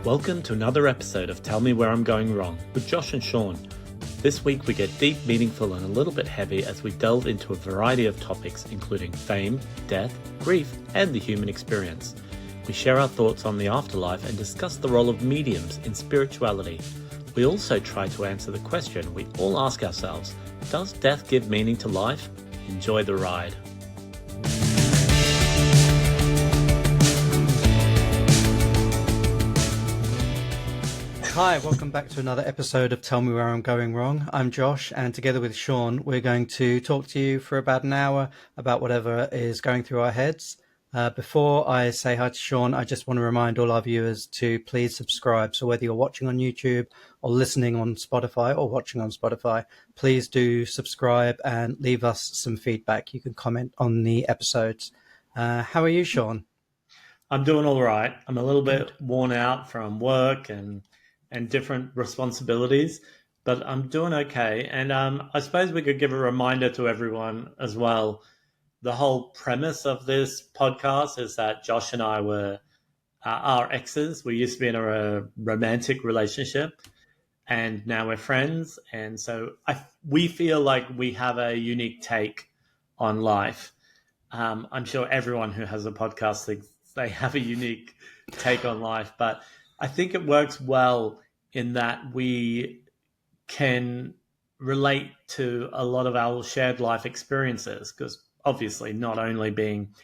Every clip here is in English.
Welcome to another episode of Tell Me Where I'm Going Wrong with Josh and Sean. This week we get deep, meaningful and a little bit heavy as we delve into a variety of topics including fame, death, grief and the human experience. We share our thoughts on the afterlife and discuss the role of mediums in spirituality. We also try to answer the question we all ask ourselves, does death give meaning to life? Enjoy the ride. Hi, welcome back to another episode of Tell Me Where I'm Going Wrong. I'm Josh, and together with Sean, we're going to talk to you for about an hour about whatever is going through our heads. Before I say hi to Sean, I just want to remind all our viewers to please subscribe. So whether you're watching on YouTube or listening on Spotify or watching on Spotify, please do subscribe and leave us some feedback. You can comment on the episodes. How are you, Sean? I'm doing all right. I'm a little bit worn out from work and different responsibilities, but I'm doing okay. And I suppose we could give a reminder to everyone as well. The whole premise of this podcast is that Josh and I were our exes. We used to be in a romantic relationship, and now we're friends. And so we feel like we have a unique take on life. I'm sure everyone who has a podcast thinks they have a unique take on life, but I think it works well in that we can relate to a lot of our shared life experiences, because obviously not only being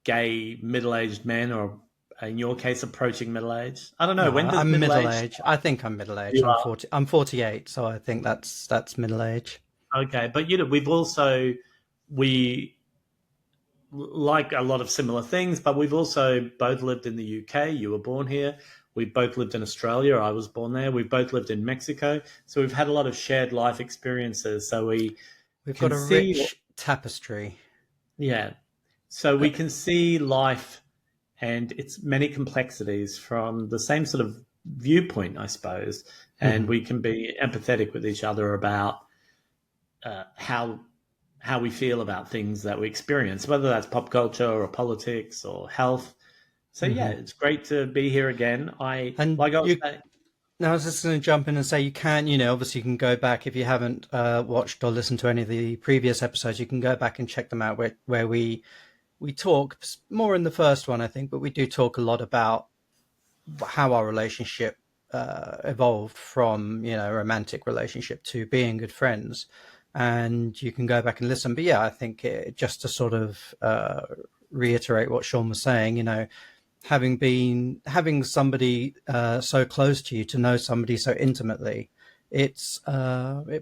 gay middle-aged men, or in your case approaching middle age. I don't know. When does I'm middle age? I think I'm middle age. I'm 48, so I think that's middle age. Okay, but we like a lot of similar things, but we've also both lived in the UK. You were born here. We both lived in Australia. I was born there. We've both lived in Mexico. So we've had a lot of shared life experiences. So we've got a rich tapestry. Yeah. So we can see life and its many complexities from the same sort of viewpoint, I suppose. And we can be empathetic with each other about how we feel about things that we experience, whether that's pop culture or politics or health. So yeah, it's great to be here again. I was just going to jump in and say you can, obviously you can go back if you haven't watched or listened to any of the previous episodes. You can go back and check them out where we talk more in the first one, I think, but we do talk a lot about how our relationship evolved from a romantic relationship to being good friends. And you can go back and listen. But yeah, I think just to sort of reiterate what Sean was saying, having somebody so close to you, to know somebody so intimately, it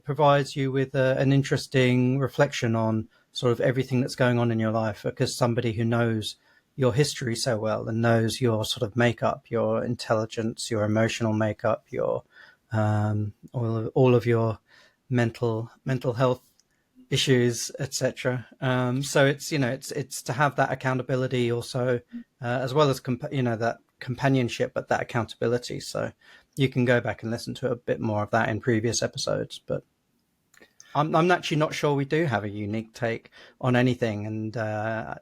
provides you with an interesting reflection on sort of everything that's going on in your life, because somebody who knows your history so well and knows your sort of makeup, your intelligence, your emotional makeup, your all of your mental health issues, etc. So it's to have that accountability also, as well as that companionship, but that accountability. So you can go back and listen to a bit more of that in previous episodes. But I'm actually not sure we do have a unique take on anything. And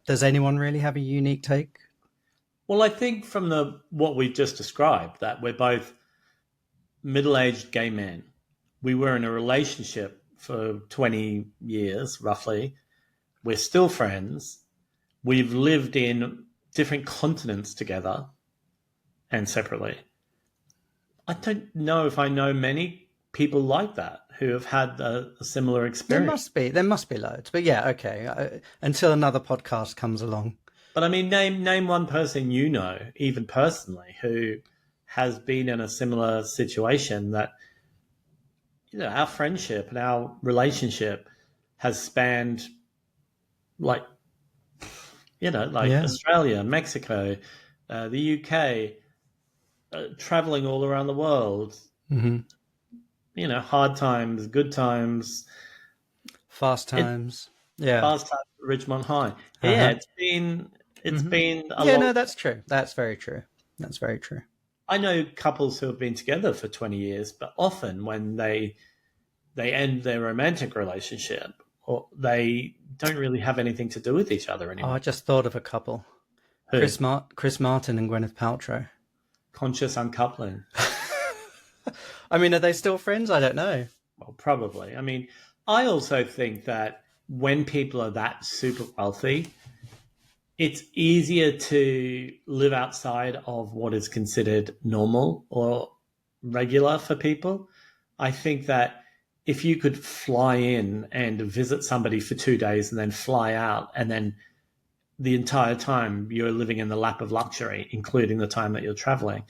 does anyone really have a unique take? Well, I think from what we've just described, that we're both middle-aged gay men. We were in a relationship for 20 years, roughly. We're still friends. We've lived in different continents together and separately. I don't know if I know many people like that who have had a similar experience. There must be loads. But yeah, okay. Until another podcast comes along. But I mean, name one person even personally, who has been in a similar situation that, our friendship and our relationship has spanned Australia, Mexico, the UK, traveling all around the world, hard times, good times, fast times. Fast times at Richmond High. Yeah, it's been a lot. No, that's true. That's very true. I know couples who have been together for 20 years, but often when they end their romantic relationship, or they don't really have anything to do with each other anymore. I just thought of a couple. Who? Chris Martin and Gwyneth Paltrow. conscious uncoupling. I mean, are they still friends? I don't know. Well, probably. I mean, I also think that when people are that super wealthy, it's easier to live outside of what is considered normal or regular for people. I think that if you could fly in and visit somebody for 2 days and then fly out, and then the entire time you're living in the lap of luxury, including the time that you're traveling,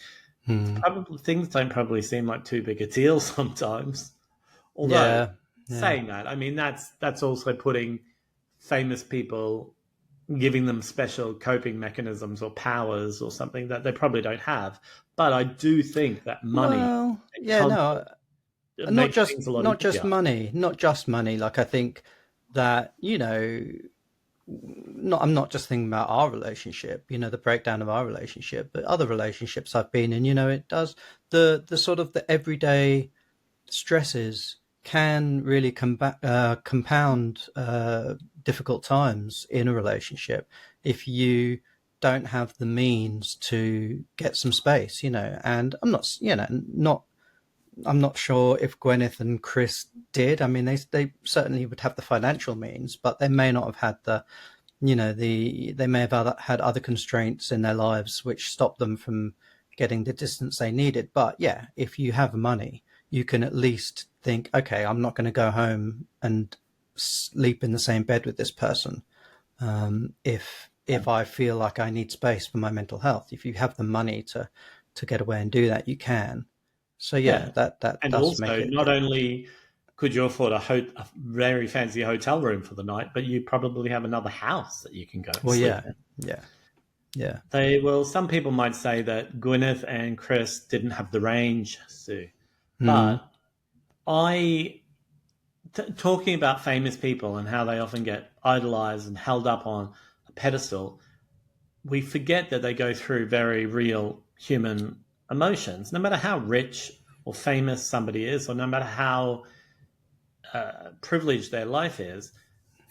Hmm. probably things don't probably seem like too big a deal sometimes. Although Yeah, yeah. saying that, I mean that's also putting famous people, giving them special coping mechanisms or powers or something that they probably don't have. But I do think that money Well, and yeah, comfort no, not makes just things a lot not just easier. money, not just money. Like I think that not I'm not just thinking about our relationship, the breakdown of our relationship, but other relationships I've been in. It does the sort of the everyday stresses can really compound difficult times in a relationship if you don't have the means to get some space. And I'm not sure if Gwyneth and Chris did. I mean, they certainly would have the financial means, but they may not have had they may have had other constraints in their lives which stopped them from getting the distance they needed. But yeah, if you have money, you can at least think, okay, I'm not going to go home and sleep in the same bed with this person. If I feel like I need space for my mental health, if you have the money to get away and do that, you can. So yeah, Yeah. that And does make also, it. not only could you afford a very fancy hotel room for the night, but you probably have another house that you can go and Well, sleep yeah, in. yeah, yeah. Some people might say that Gwyneth and Chris didn't have the range, Sue. Mm, But I, talking about famous people and how they often get idolized and held up on a pedestal, we forget that they go through very real human emotions. No matter how rich or famous somebody is, or no matter how privileged their life is,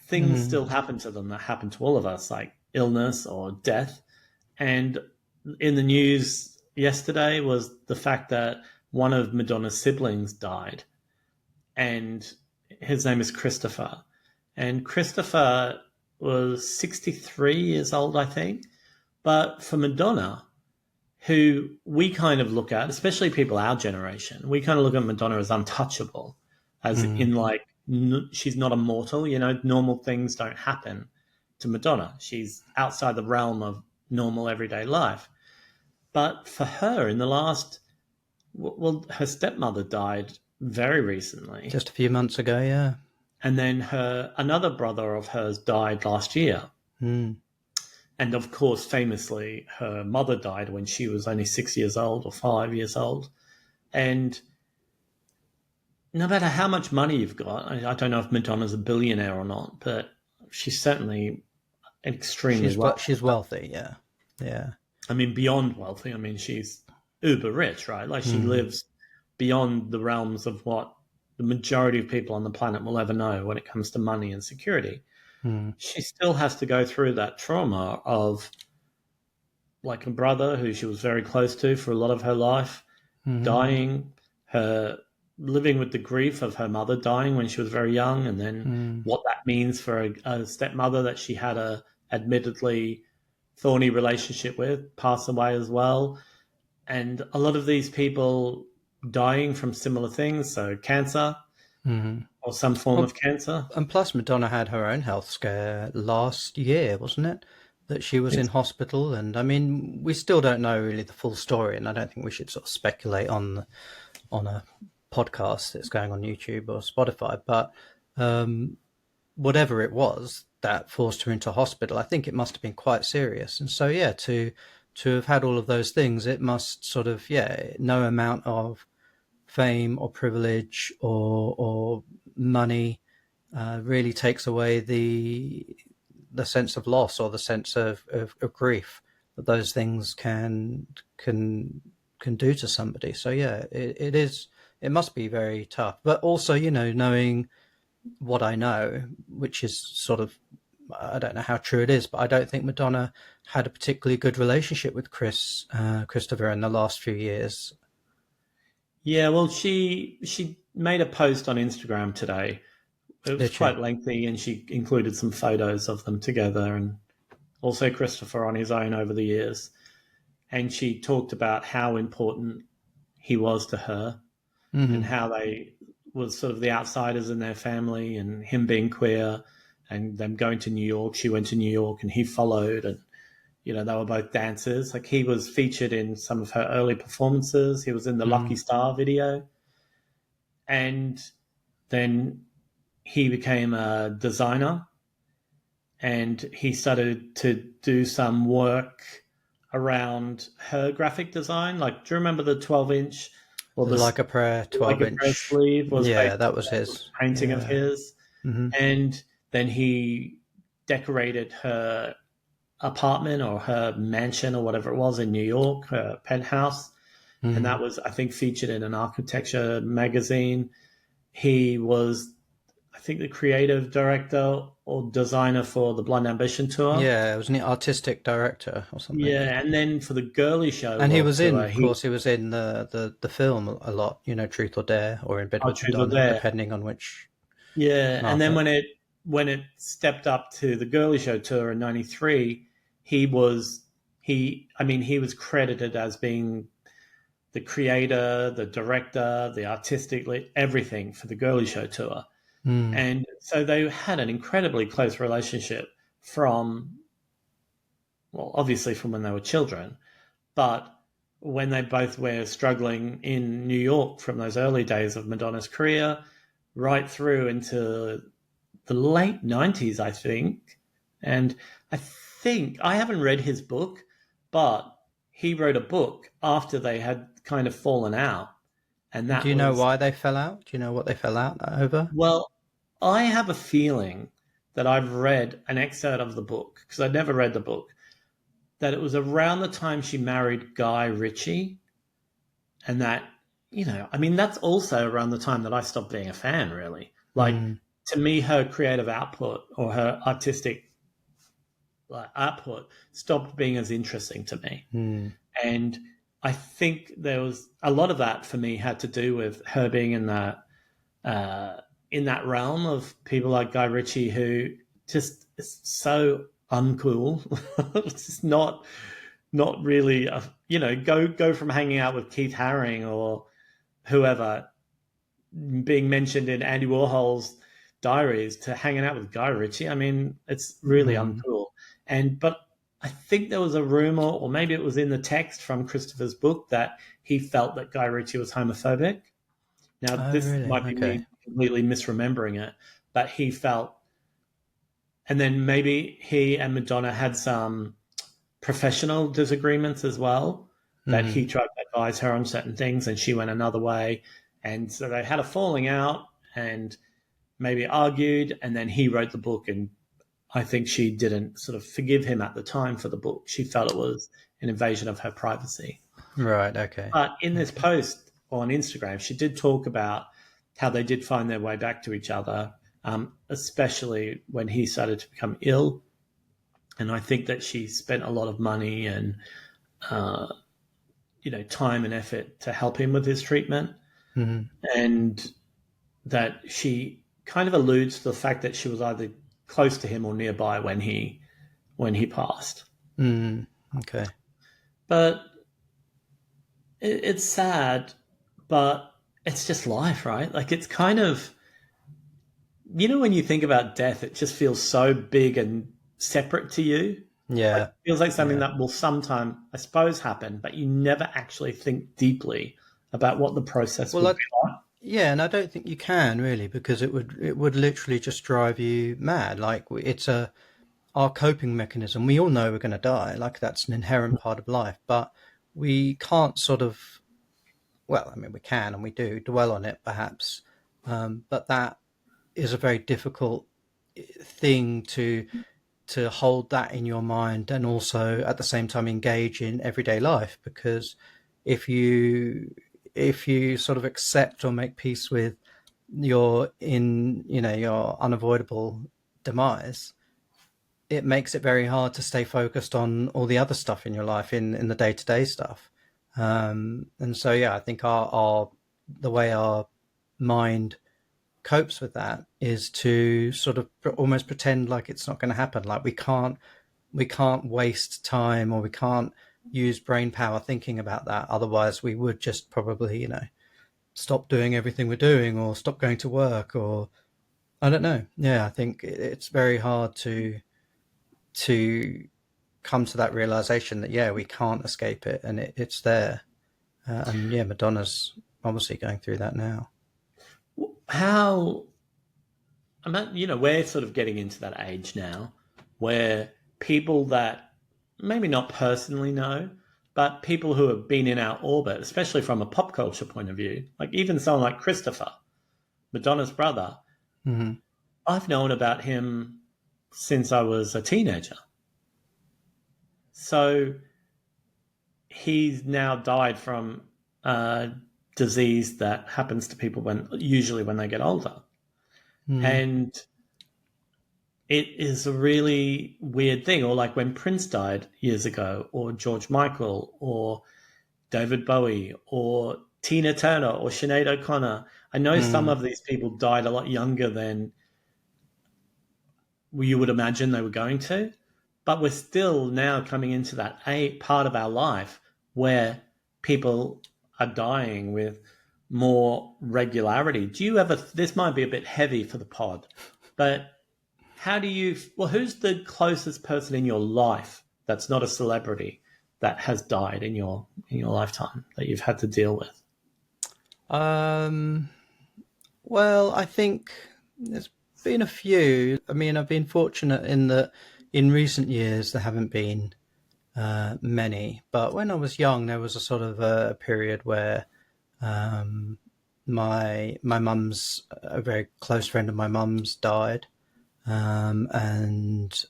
things mm, still happen to them that happen to all of us, like illness or death. And in the news yesterday was the fact that one of Madonna's siblings died, and his name is Christopher. And Christopher was 63 years old, I think. But for Madonna, who we kind of look at, especially people our generation, we kind of look at Madonna as untouchable, as mm. in like she's not immortal. Normal things don't happen to Madonna. She's outside the realm of normal everyday life. But for her, in the last, well, her stepmother died very recently, Just a few months ago, yeah. and then her another brother of hers died last year. Mm. And of course, famously, her mother died when she was only 6 years old or 5 years old. And no matter how much money you've got, I don't know if Madonna's a billionaire or not, but she's certainly extremely wealthy. She's wealthy, yeah, yeah. I mean, beyond wealthy. I mean, she's uber rich, right? Like she Mm. lives beyond the realms of what the majority of people on the planet will ever know when it comes to money and security. Mm. She still has to go through that trauma of like a brother who she was very close to for a lot of her life Mm. dying, her living with the grief of her mother dying when she was very young, and then Mm. what that means for a stepmother that she had a admittedly thorny relationship with pass away as well. And a lot of these people dying from similar things, so cancer Mm. or some form Well, of cancer. and plus Madonna had her own health scare last year, wasn't it? That she was in It's, hospital, and I mean, we still don't know really the full story, and I don't think we should sort of speculate on a podcast that's going on YouTube or Spotify. But um, whatever it was that forced her into hospital, I think it must have been quite serious. And so, yeah, to have had all of those things, it must sort of, yeah, no amount of fame or privilege or money really takes away the sense of loss or the sense of grief that those things can do to somebody. So yeah, it must be very tough. But also, knowing what I know, which is sort of I don't know how true it is, but I don't think Madonna had a particularly good relationship with Christopher in the last few years. Yeah, well, she made a post on Instagram today. It was Did she? quite lengthy, and she included some photos of them together, and also Christopher on his own over the years. And she talked about how important he was to her, and Hmm. how they was sort of the outsiders in their family, and him being queer, and them going to New York. She went to New York, and he followed, and they were both dancers. Like, he was featured in some of her early performances. He was in the Lucky Mm. Star video, and then he became a designer, and he started to do some work around her graphic design. Like, do you remember the 12-inch or The the Like a Prayer like 12 a prayer inch. sleeve was Yeah, based that on was that his. painting of Yeah. his? Hmm. And then he decorated her apartment or her mansion or whatever it was in New York, her penthouse. And Hmm. that was, I think, featured in an architecture magazine. He was, I think, the creative director or designer for the Blind Ambition tour. Yeah, it was an artistic director or something. Yeah, and then for the Girly Show And he World was in, Tour, of he course, he was in the film a lot, Truth or Dare or In Bed oh, with Truth or Madonna, Dare. depending on which Yeah, and then market. when it stepped up to the Girly Show tour in '93, he was he was credited as being the creator, the director, the artistically everything for the Girly Show tour. Mm. And so they had an incredibly close relationship from, well, obviously from when they were children, but when they both were struggling in New York from those early days of Madonna's career right through into the late 90s, I think. And I think, I haven't read his book, but he wrote a book after they had kind of fallen out. And Do that you know was, why they fell out? Do you know what they fell out over? well, I have a feeling that I've read an excerpt of the book, because I'd never read the book, that it was around the time she married Guy Ritchie. And that, that's also around the time that I stopped being a fan, really. Like, Mm. to me, her creative output or her artistic output stopped being as interesting to me. Mm. And I think there was a lot of that for me had to do with her being uh, in that realm of people like Guy Ritchie, who just is so uncool. It's just not really go from hanging out with Keith Haring or whoever being mentioned in Andy Warhol's diaries to hanging out with Guy Ritchie. I mean, it's really Mm. uncool. But I think there was a rumor, or maybe it was in the text from Christopher's book, that he felt that Guy Ritchie was homophobic. Now, Oh, this really? might be Okay. me completely misremembering it, but he felt, and then maybe he and Madonna had some professional disagreements as well, that Mm. he tried to advise her on certain things and she went another way. And so they had a falling out and maybe argued. And then he wrote the book. And I think she didn't sort of forgive him at the time for the book. She felt it was an invasion of her privacy. Right. Okay. But in this Okay. post on Instagram, she did talk about how they did find their way back to each other, especially when he started to become ill. And I think that she spent a lot of money and uh, time and effort to help him with his treatment, Mm. and that she kind of alludes to the fact that she was either close to him or nearby when he passed. Mm. Okay. But it's sad, but it's just life, right? Like, it's kind of, when you think about death, it just feels so big and separate to you. Like, Yeah. it feels like something Yeah. that will sometime, I suppose, happen, but you never actually think deeply about what the process Well, would be like. yeah, and I don't think you can really because it would literally just drive you mad. Like it's our coping mechanism. We all know we're going to die. Like that's an inherent part of life, but we can't sort of. Well, I mean, we can and we do dwell on it, perhaps, but that is a very difficult thing to hold that in your mind and also at the same time engage in everyday life because if you if you sort of accept or make peace with your unavoidable demise, it makes it very hard to stay focused on all the other stuff in your life, in the day to day stuff. And so, yeah, I think our the way our mind copes with that is to sort of almost pretend like it's not going to happen. Like we can't waste time, or we can't use brain power thinking about that. Otherwise, we would just probably, stop doing everything we're doing, or stop going to work, or I don't know. Yeah, I think it's very hard to come to that realization that, yeah, we can't escape it, and it's there. And yeah, Madonna's obviously going through that now. How we're sort of getting into that age now where people that maybe not personally know, but people who have been in our orbit, especially from a pop culture point of view, like even someone like Christopher, Madonna's brother, Hmm. I've known about him since I was a teenager. So he's now died from a disease that happens to people usually when they get older. Mm. And it is a really weird thing. Or like when Prince died years ago, or George Michael, or David Bowie, or Tina Turner, or Sinead O'Connor. I know some Mm. of these people died a lot younger than you would imagine they were going to, but we're still now coming into that part of our life where people are dying with more regularity. Do you ever, this might be a bit heavy for the pod, but how do you, well, who's the closest person in your life that's not a celebrity that has died in your lifetime that you've had to deal with? Um, well, I think there's been a few. I mean, I've been fortunate in that in recent years there haven't been many. But when I was young, there was a sort of a period where um, my mum's, a very close friend of my mum's, died, and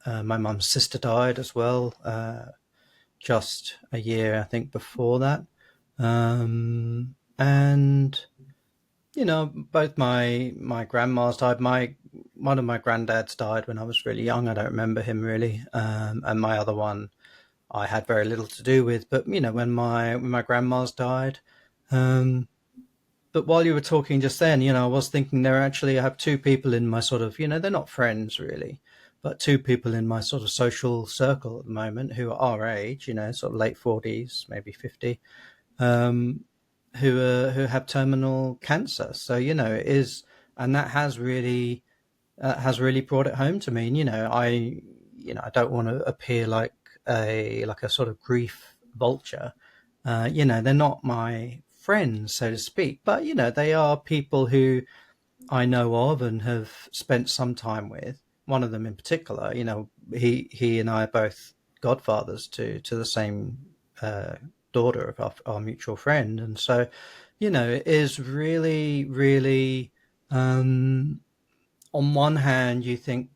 my mum's sister died as well, just a year I think before that, and both my grandmas died. My One of my granddads died when I was really young. I don't remember him really, and my other one I had very little to do with. But when my grandmas died, um, but while you were talking just then, I was thinking I have two people in my sort of, they're not friends really, but two people in my sort of social circle at the moment who are our age, sort of late 40s, maybe 50, um, who have terminal cancer. So it is, and that has really brought it home to me. And I don't want to appear like a sort of grief vulture. They're not my friends, so to speak, but they are people who I know of and have spent some time with. One of them in particular, he and I are both godfathers to the same daughter of our mutual friend, and so it is really, really. On one hand, you think,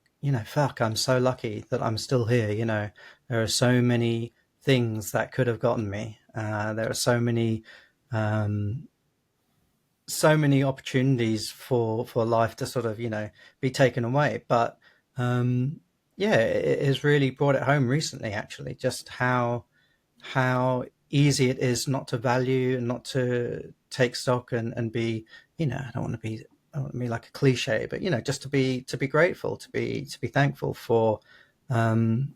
fuck, I'm so lucky that I'm still here. There are so many things that could have gotten me. There are um, so many opportunities for life to sort of, be taken away. But yeah, it has really brought it home recently, actually, just how easy it is not to value and not to take stock and be, I don't want to be like a cliche, but just to be grateful, to be thankful for um,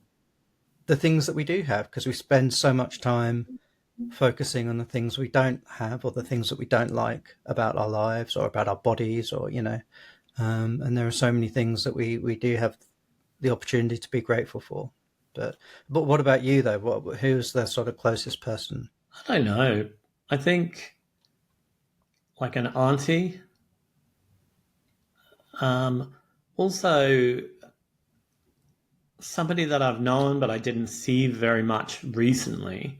the things that we do have, because we spend so much time focusing on the things we don't have, or the things that we don't like about our lives or about our bodies, or and there are so many things that we do have the opportunity to be grateful for. But what about you though? Who's the sort of closest person? I don't know. I think like an auntie. Um, Also, somebody that I've known but I didn't see very much recently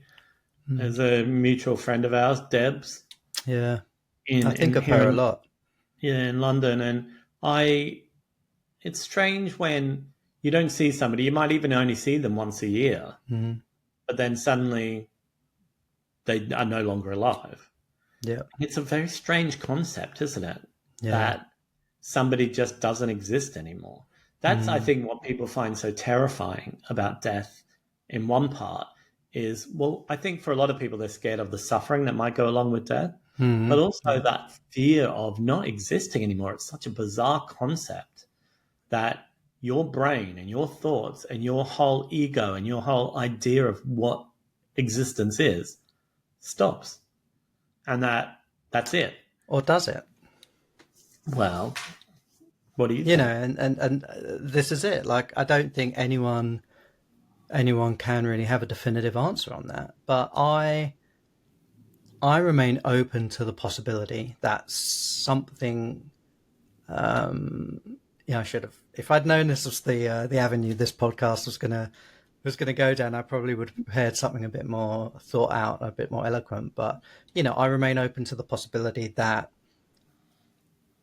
Hmm. is a mutual friend of ours, Deb's, Yeah, I think in of here her a lot. in London, and I. It's strange when you don't see somebody. You might even only see them once a year, Hmm. but then suddenly they are no longer alive. Yeah, It's a very strange concept, isn't it? yeah. That somebody just doesn't exist anymore. That's, I Mm. think, what people find so terrifying about death in one part is, well, I think for a lot of people, they're scared of the suffering that might go along with death, but Mm. also Yeah. that fear of not existing anymore. It's such a bizarre concept that your brain and your thoughts and your whole ego and your whole idea of what existence is stops. And that's it. Or does it? Well, what do you You know, think? and this is it. Like, I don't think anyone can really have a definitive answer on that. But I remain open to the possibility that something. Yeah, I should have. If I'd known this was the avenue this podcast was gonna go down, I probably would have prepared something a bit more thought out, a bit more eloquent. But I remain open to the possibility that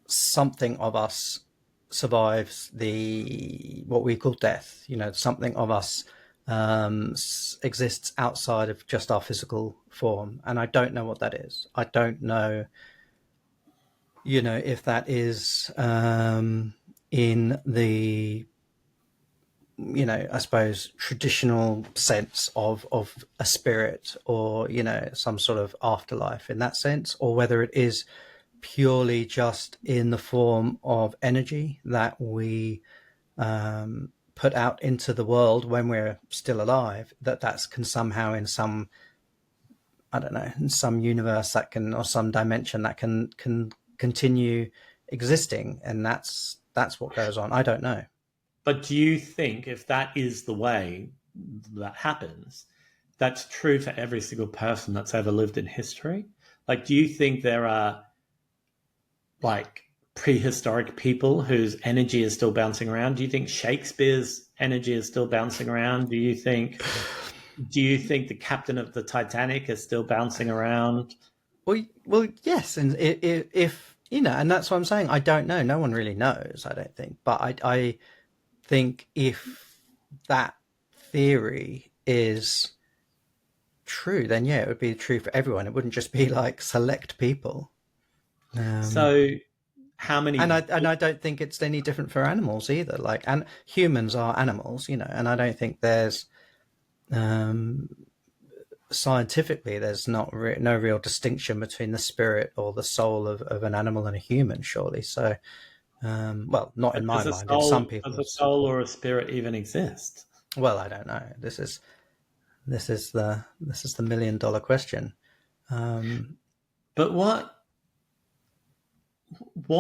something of us survives the what we call death. Something of us exists outside of just our physical form, and I don't know what that is. I don't know, if that is in the I suppose traditional sense of a spirit, or some sort of afterlife in that sense, or whether it is purely just in the form of energy that we put out into the world when we're still alive, that can somehow, in some, I don't know, in some universe that can, or some dimension that can continue existing, and that's what goes on. I don't know. But do you think if that is the way that happens, that's true for every single person that's ever lived in history? Like, do you think there are like prehistoric people whose energy is still bouncing around? Do you think Shakespeare's energy is still bouncing around? Do you think the captain of the Titanic is still bouncing around? Well, yes, and if and that's what I'm saying. I don't know. No one really knows. I don't think, but I think if that theory is true, then yeah, it would be true for everyone. It wouldn't just be like select people. Um, So how many? and I don't think it's any different for animals either. Like, and humans are animals, and I don't think there's um, scientifically there's no real distinction between the spirit or the soul of an animal and a human, surely. So, well, not in But my does a mind. In some soul, does a people's. soul or a spirit even exist? Well, I don't know. This is the $1 million question. Um, But what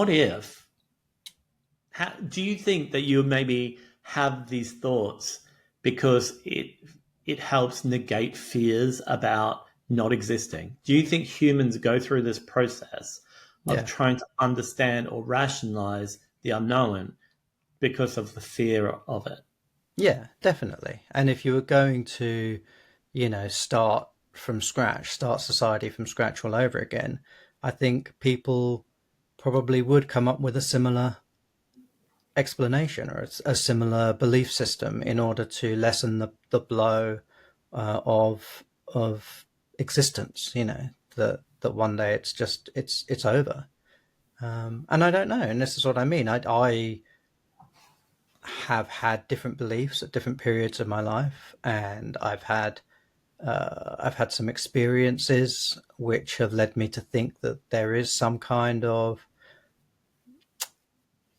if? Do you think that you maybe have these thoughts because it helps negate fears about not existing? Do you think humans go through this process of yeah, trying to understand or rationalize the unknown because of the fear of it? yeah, definitely. And if you were going to, start from scratch, start society from scratch all over again, I think people probably would come up with a similar explanation, or a similar belief system, in order to lessen the blow of existence. That one day it's over. And I don't know, and this is what I mean. I have had different beliefs at different periods of my life, and I've had some experiences which have led me to think that there is some kind of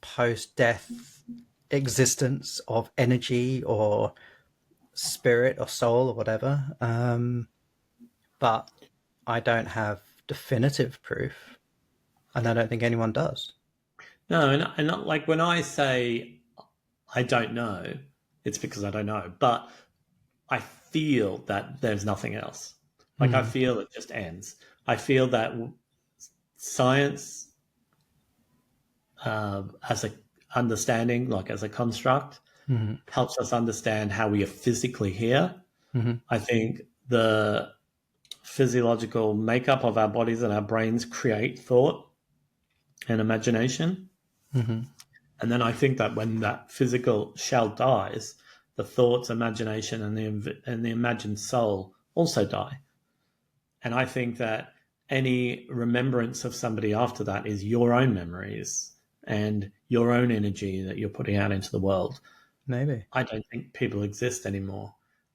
post-death existence of energy or spirit or soul or whatever. But I don't have definitive proof, and I don't think anyone does. No, and not like when I say I don't know, it's because I don't know. But I feel that there's nothing else. Like I Mm. feel it just ends. I feel that science, as a understanding, like as a construct, Mm-hmm. helps us understand how we are physically here. Mm-hmm. I think the physiological makeup of our bodies and our brains create thought and imagination. Mm-hmm. And then I think that when that physical shell dies, the thoughts, imagination, and the imagined soul also die. And I think that any remembrance of somebody after that is your own memories and your own energy that you're putting out into the world. Maybe. I don't think people exist anymore.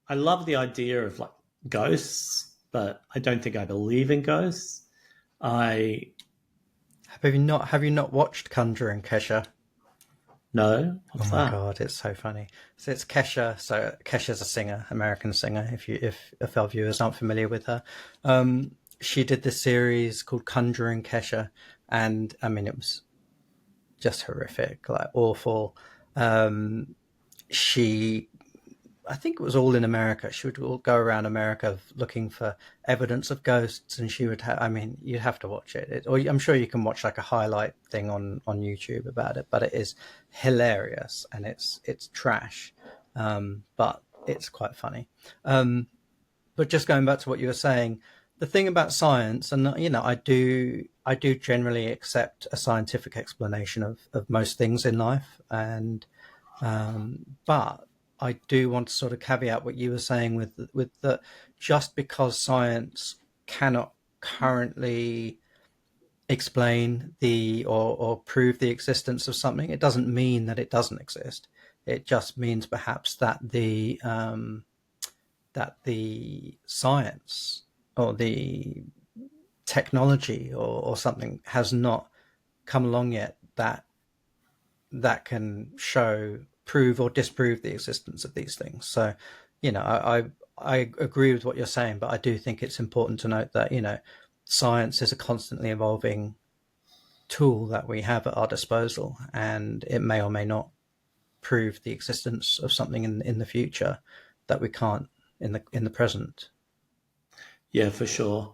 I love the idea of like ghosts, but I don't think I believe in ghosts. I Have you not watched Conjuring, Kesha? know Oh what's my that? god, it's so funny. So it's Kesha. So Kesha's a singer, American singer. If our viewers aren't familiar with her, she did this series called Conjuring Kesha, and I mean it was just horrific, like awful. Um, she I think it was all in America. She would all go around America looking for evidence of ghosts, and she would have. I mean, you'd have to watch it. Or I'm sure you can watch like a highlight thing on YouTube about it. But it is hilarious, and it's trash, but it's quite funny. But just going back to what you were saying, the thing about science, and I do generally accept a scientific explanation of most things in life, and but I do want to sort of caveat what you were saying with that just because science cannot currently explain or prove the existence of something, it doesn't mean that it doesn't exist. It just means perhaps that the science or the technology or something has not come along yet that can prove or disprove the existence of these things. So, I agree with what you're saying, but I do think it's important to note that science is a constantly evolving tool that we have at our disposal, and it may or may not prove the existence of something in the future that we can't in the present. Yeah, for sure.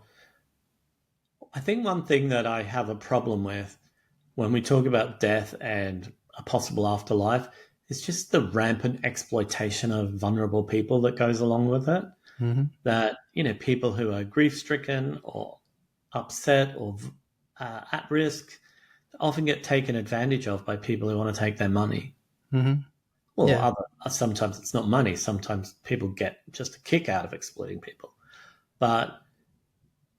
I think one thing that I have a problem with when we talk about death and a possible afterlife is just the rampant exploitation of vulnerable people that goes along with it. Mm-hmm. That, people who are grief stricken or upset or at risk often get taken advantage of by people who want to take their money. Mm-hmm. Well, Yeah. sometimes it's not money. Sometimes people get just a kick out of exploiting people. But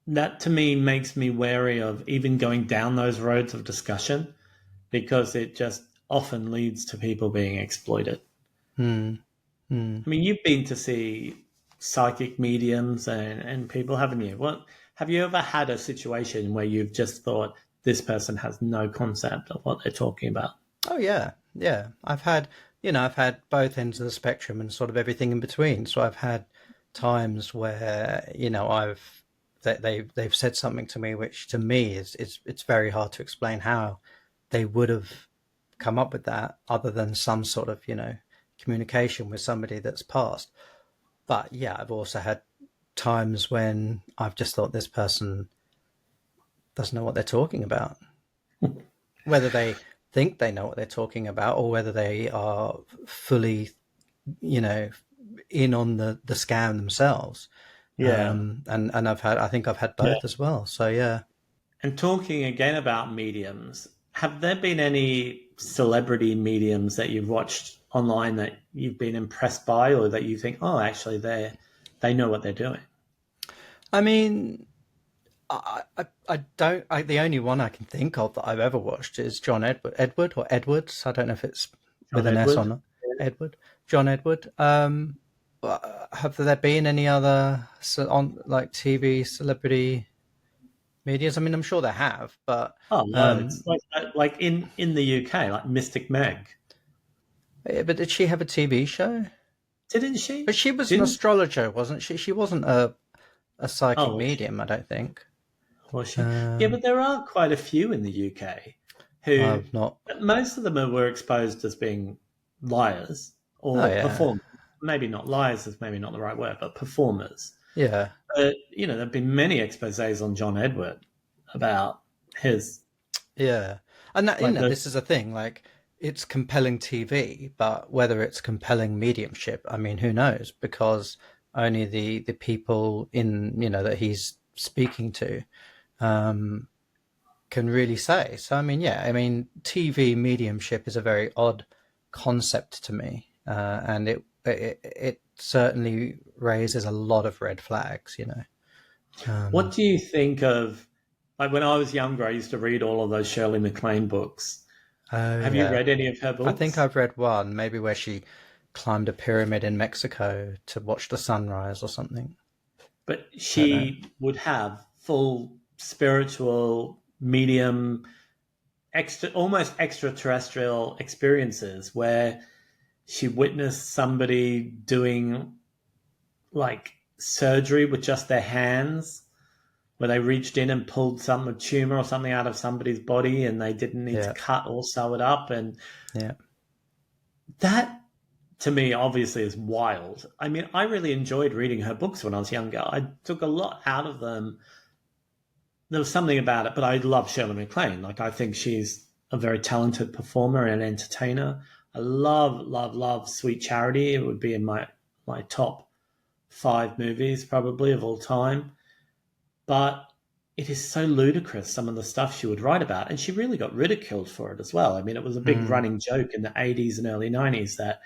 that to me makes me wary of even going down those roads of discussion because it just often leads to people being exploited. Mm. Mm. I mean, you've been to see psychic mediums and people, haven't you? What have you ever had a situation where you've just thought this person has no concept of what they're talking about? Oh yeah, yeah. I've had both ends of the spectrum and sort of everything in between. So I've had times where they've said something to me which to me is it's very hard to explain how they would have come up with that other than some sort of communication with somebody that's passed. But yeah, I've also had times when I've just thought this person doesn't know what they're talking about, whether they think they know what they're talking about or whether they are fully, you know, in on the scam themselves. Yeah. And I think I've had Yeah. both as well. So yeah. And talking again about mediums, have there been any celebrity mediums that you've watched online that you've been impressed by or that you think, oh, actually they know what they're doing? I mean, I don't. The only one I can think of that I've ever watched is John Edward or Edwards. I don't know if it's with John an S or Edward? not. Edward, John Edward. Have there been any other on like TV celebrity medias? I mean, I'm sure there have, but Oh, um, loads. Like in the UK, like Mystic Meg. but did she have a TV show? Didn't But she? she was an Didn't astrologer, wasn't she? She wasn't a psychic oh medium, I don't think. was she? Yeah, Um, but there are quite a few in the UK who I've not. most of them were exposed as being liars Oh or yeah, performers. Maybe not liars is maybe not the right word, but performers. yeah. But there have been many exposés on John Edward about his Yeah, and that like the this is a thing. Like, it's compelling TV, but whether it's compelling mediumship, I mean, who knows? Because only the people in that he's speaking to um, can really say. So, I mean, yeah, I mean, TV mediumship is a very odd concept to me, and it certainly raises a lot of red flags. What Um, do you think of like when I was younger? I used to read all of those Shirley MacLaine books. Oh Have you yeah. read any of her I think books? I've read one, maybe where she climbed a pyramid in Mexico to watch the sunrise or something. But I don't know. she would have full spiritual, medium, extra, almost extraterrestrial experiences where she witnessed somebody doing like surgery with just their hands, where they reached in and pulled some a tumor or something out of somebody's body and they didn't need to Yeah, cut or sew it up. And yeah. that to me obviously is wild. I mean, I really enjoyed reading her books when I was younger. I took a lot out of them. There was something about it, but I love Shirley MacLaine. Like, I think she's a very talented performer and entertainer. I love, love, love Sweet Charity. It would be in my top five movies probably of all time. But it is so ludicrous, some of the stuff she would write about. And she really got ridiculed for it as well. I mean, it was a big Mm, running joke in the 80s and early 90s that,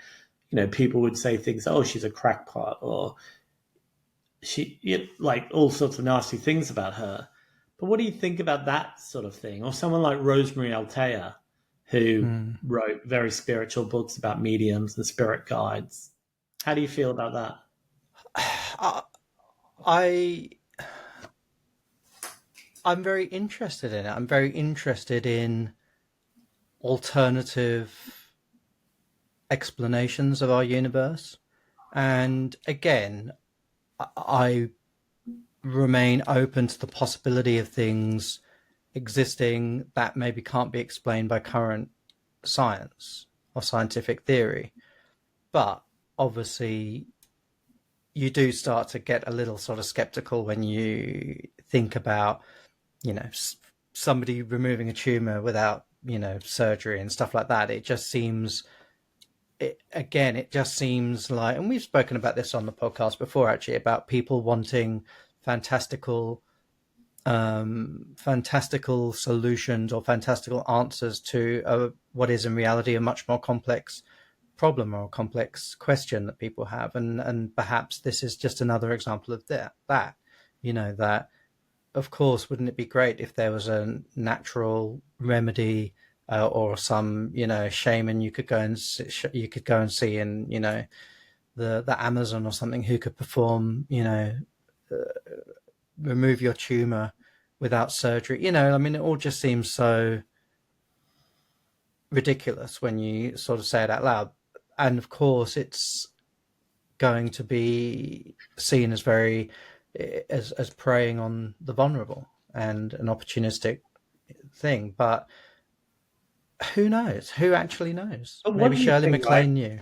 people would say things, oh, she's a crackpot, or like all sorts of nasty things about her. But what do you think about that sort of thing? Or someone like Rosemary Altea, who mm. wrote very spiritual books about mediums and spirit guides. How do you feel about that? I, I I'm very interested in it. I'm very interested in alternative explanations of our universe. And again, I remain open to the possibility of things existing that maybe can't be explained by current science or scientific theory. But obviously, you do start to get a little sort of skeptical when you think about, you know, somebody removing a tumor without, surgery and stuff like that. It just seems, it just seems like, and we've spoken about this on the podcast before, actually, about people wanting fantastical fantastical solutions or fantastical answers to what is in reality a much more complex problem or a complex question that people have, and perhaps this is just another example of that that of course wouldn't it be great if there was a natural remedy, or some shaman you could go and see in the Amazon or something, who could perform, remove your tumor without surgery. I mean, it all just seems so ridiculous when you sort of say it out loud. And of course, it's going to be seen as very as preying on the vulnerable and an opportunistic thing. But who knows? Who actually knows? But what Maybe do you Shirley think, right? MacLaine knew.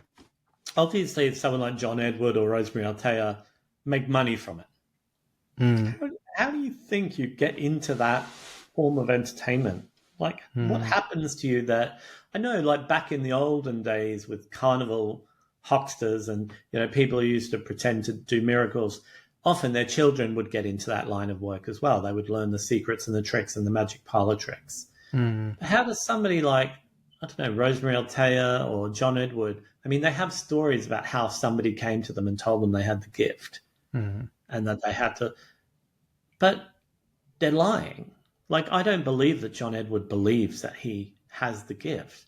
Obviously, if someone like John Edward or Rosemary Altea make money from it, Mm, how do you think you get into that form of entertainment? Like, what mm, happens to you that I know, like back in the olden days with carnival hucksters and people who used to pretend to do miracles, often their children would get into that line of work as well. They would learn the secrets and the tricks and the magic parlor tricks. mm, But how does somebody like, I don't know, Rosemary Altea or John Edward, I mean, they have stories about how somebody came to them and told them they had the gift mm. and that they had to, but they're lying. Like, I don't believe that John Edward believes that he has the gift.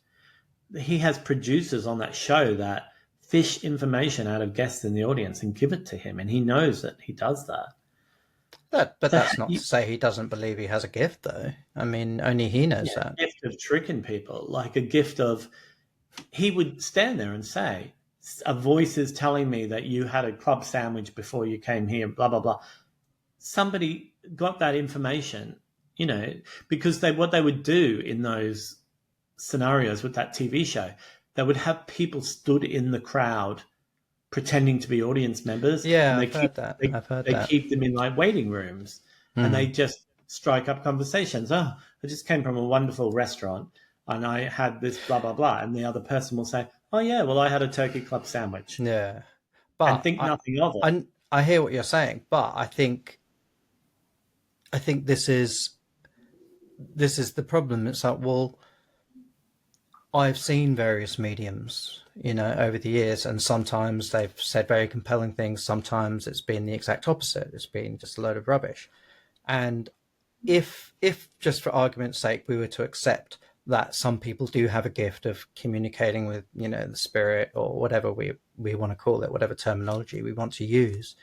He has producers on that show that fish information out of guests in the audience and give it to him, and he knows that he does that. But So that's not to say he doesn't believe he has a gift, though. I mean, only he knows yeah, that. a gift of tricking people, like a gift of, he would stand there and say, a voice is telling me that you had a club sandwich before you came here, blah, blah, blah. Somebody got that information, you know, because what they would do in those scenarios with that TV show, they would have people stood in the crowd pretending to be audience members, and Yeah, they I've keep heard that. they, I've heard they that. keep them in like waiting rooms, and they Mm. just strike up conversations. Oh, I just came from a wonderful restaurant, and I had this blah blah blah, and the other person will say, "Oh yeah, well I had a turkey club sandwich," Yeah, and but think nothing of it. I hear what you're saying, but I think this is the problem. It's like, well, I've seen various mediums, over the years, and sometimes they've said very compelling things. Sometimes it's been the exact opposite. It's been just a load of rubbish. And if just for argument's sake we were to accept that some people do have a gift of communicating with, the spirit, or whatever we want to call it, whatever terminology we want to use.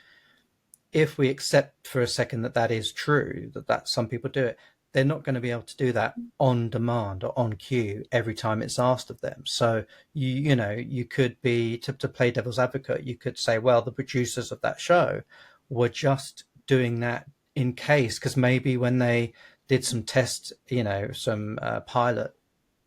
If we accept for a second that that is true, that some people do it, they're not going to be able to do that on demand or on cue every time it's asked of them. So you could be, to play devil's advocate, you could say, well, the producers of that show were just doing that in case, because maybe when they did some tests, some a pilot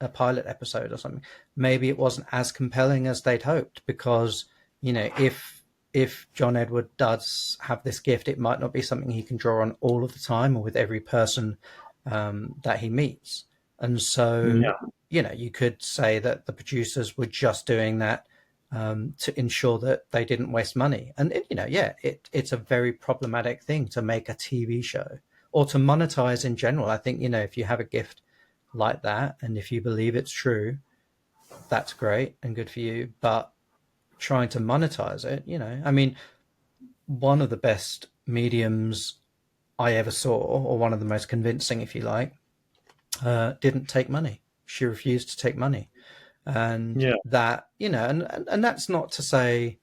episode or something, maybe it wasn't as compelling as they'd hoped, because if John Edward does have this gift, it might not be something he can draw on all of the time or with every person that he meets. And so, Yeah. you could say that the producers were just doing that to ensure that they didn't waste money. And, it's a very problematic thing to make a TV show or to monetize in general. I think, if you have a gift like that and if you believe it's true, that's great and good for you. But trying to monetize it, I mean, one of the best mediums I ever saw, or one of the most convincing, if you like, didn't take money. She refused to take money. And Yeah. that, and that's not to say,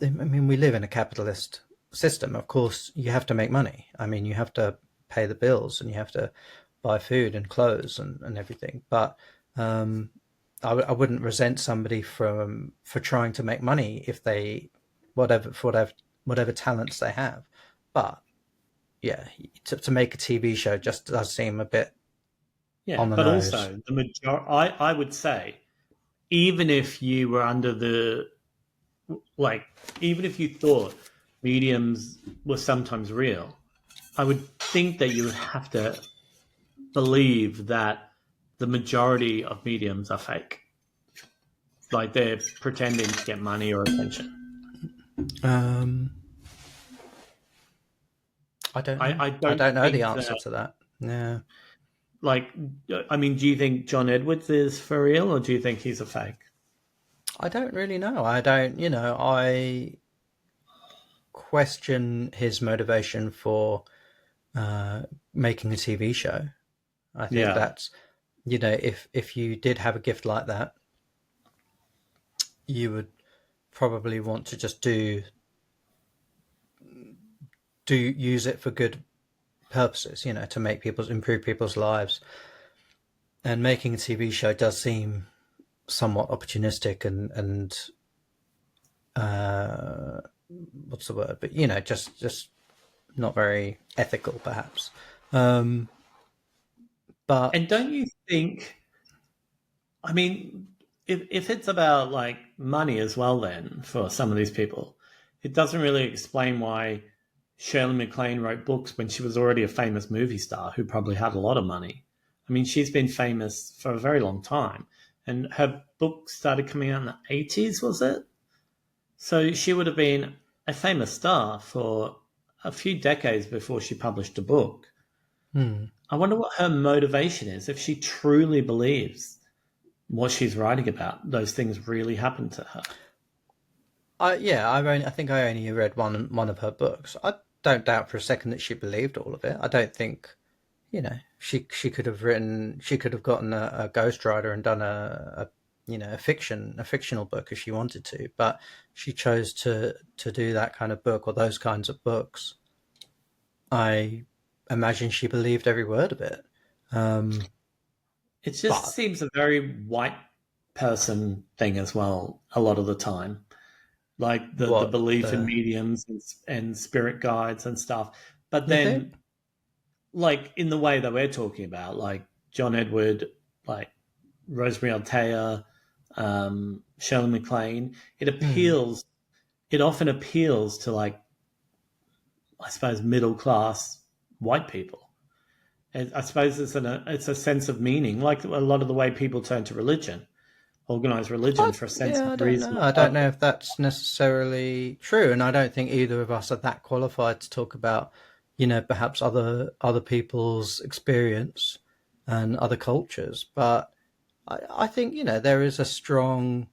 I mean, we live in a capitalist system. Of course, you have to make money. I mean, you have to pay the bills and you have to buy food and clothes and everything. But I wouldn't resent somebody for trying to make money if they whatever talents they have. But yeah, to make a TV show just does seem a bit Yeah. on the But nose. also, the major I would say, even if you were under the, like, even if you thought mediums were sometimes real, I would think that you would have to believe that the majority of mediums are fake. Like they're pretending to get money or attention. Um, I don't know. I I don't don't know the think answer that, to that. Yeah, like, I mean, do you think John Edwards is for real or do you think he's a fake? I don't really know. I don't. I question his motivation for making a TV show. I think Yeah. that's, if you did have a gift like that, you would probably want to just do use it for good purposes, to make improve people's lives. And making a TV show does seem somewhat opportunistic and uh, what's the word? But just not very ethical, perhaps. Um, And but don't you think, I mean, if it's about like money as well, then for some of these people, it doesn't really explain why Shirley MacLaine wrote books when she was already a famous movie star who probably had a lot of money. I mean, she's been famous for a very long time, and her book started coming out in the 80s, was it? So she would have been a famous star for a few decades before she published a book. hmm, I wonder what her motivation is if she truly believes what she's writing about, those things really happened to her. I think I only read one of her books. I don't doubt for a second that she believed all of it. I don't think she could have written, she could have gotten a ghostwriter and done a fictional book if she wanted to, but she chose to do that kind of book or those kinds of books. I imagine she believed every word of it. Um, It just but seems a very white person thing as well, a lot of the time. Like the what belief in the mediums and spirit guides and stuff. But you think? then, like, in the way that we're talking about, like John Edward, like Rosemary Altea, Shirley MacLaine, Hmm. it often appeals to, like, I suppose, middle class white people. And I suppose it's a sense of meaning, like a lot of the way people turn to religion, organized religion for a sense of Yeah, I don't reason know. or I don't know purpose. if that's necessarily true, and I don't think either of us are that qualified to talk about, perhaps other people's experience and other cultures. But I think there is a strong,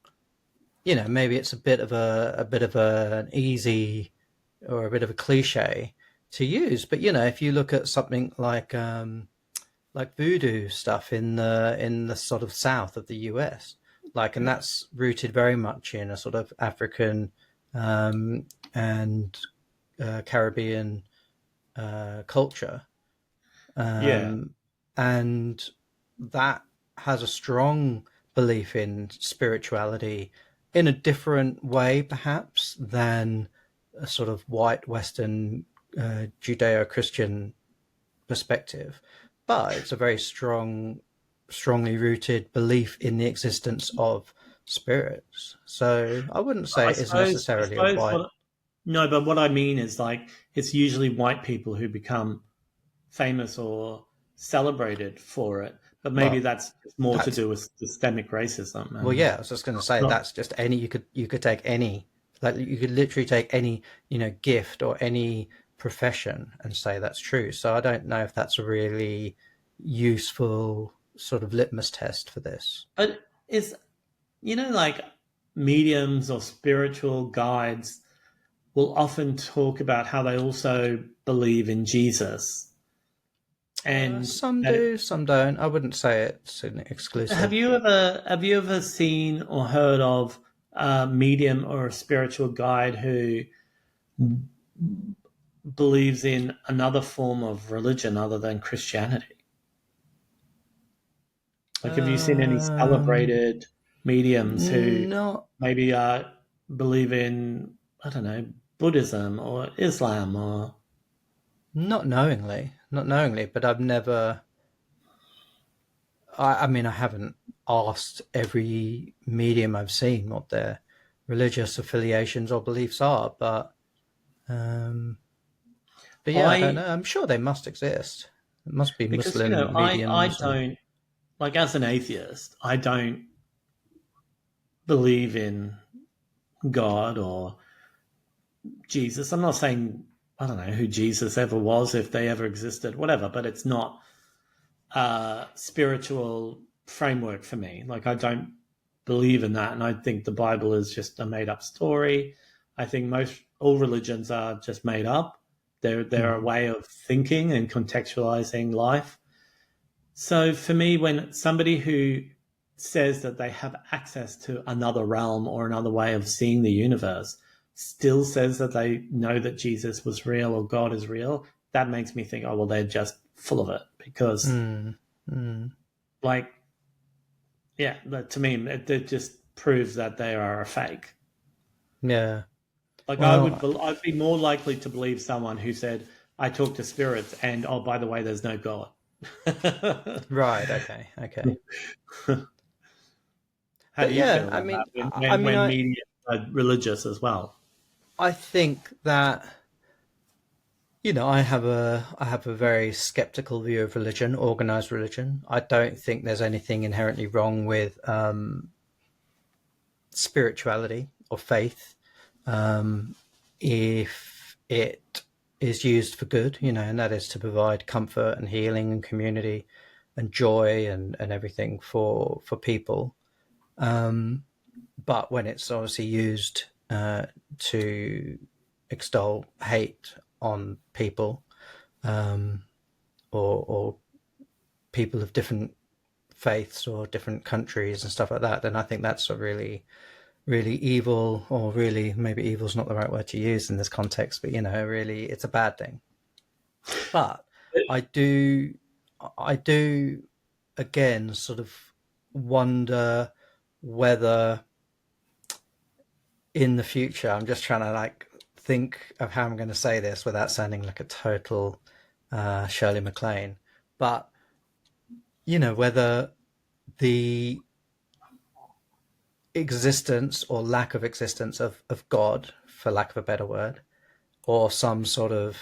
maybe it's an easy or a bit of a cliche to use, but if you look at something like like voodoo stuff in the sort of south of the US, like, and that's rooted very much in a sort of African and Caribbean culture, Yeah, um, and that has a strong belief in spirituality in a different way, perhaps, than a sort of white Western Judeo-Christian perspective, but it's a very strongly rooted belief in the existence of spirits. So I wouldn't say I it is suppose. I necessarily a suppose white. what. No, but what I mean is like it's usually white people who become famous or celebrated for it. But maybe Well, that's more to that's do with systemic racism well, and yeah. I was just going to say not. that's just any. You could take any, like you could literally take any, gift or any profession and say that's true. So I don't know if that's a really useful sort of litmus test for this. But is like mediums or spiritual guides will often talk about how they also believe in Jesus and Some that. do, some don't. I wouldn't say it's an Have exclusive. you ever seen or heard of a medium or a spiritual guide who believes in another form of religion other than Christianity? Like, have you seen any Um, celebrated mediums who not maybe believe in, I don't know, Buddhism or Islam or. not knowingly, but I've never. I mean, I haven't asked every medium I've seen what their religious affiliations or beliefs are, um, but yeah, I don't I know. I'm sure they must exist. It must be Because Muslim I mediums and. don't, like, as an atheist, I don't believe in God or Jesus. I'm not saying I don't know who Jesus ever was, if they ever existed, whatever, but it's not a spiritual framework for me. Like, I don't believe in that, and I think the Bible is just a made up story. I think most all religions are just made up. They're a Hmm. way of thinking and contextualizing life. So for me, when somebody who says that they have access to another realm or another way of seeing the universe still says that they know that Jesus was real or God is real, that makes me think, oh, well, they're just full of it. Because, Hmm. Hmm. like, yeah, to me, it just proves that they are a fake. Yeah. Like, Well, I'd be more likely to believe someone who said, I talk to spirits and, oh, by the way, there's no God. right. Okay. Okay. How But do you yeah, feel I about that mean, when I when, mean, when I media are religious as well? I think that I have a very skeptical view of religion, organized religion. I don't think there's anything inherently wrong with spirituality or faith if it is used for good, and that is to provide comfort and healing and community and joy and everything for people. But when it's obviously used to extol hate on people, or people of different faiths or different countries and stuff like that, then I think that's a really, really evil, or really maybe evil's not the right word to use in this context, but really it's a bad thing. But I do, I do, again, sort of wonder whether in the future, I'm just trying to like think of how I'm going to say this without sounding like a total Shirley MacLaine, but whether the existence or lack of existence of God, for lack of a better word, or some sort of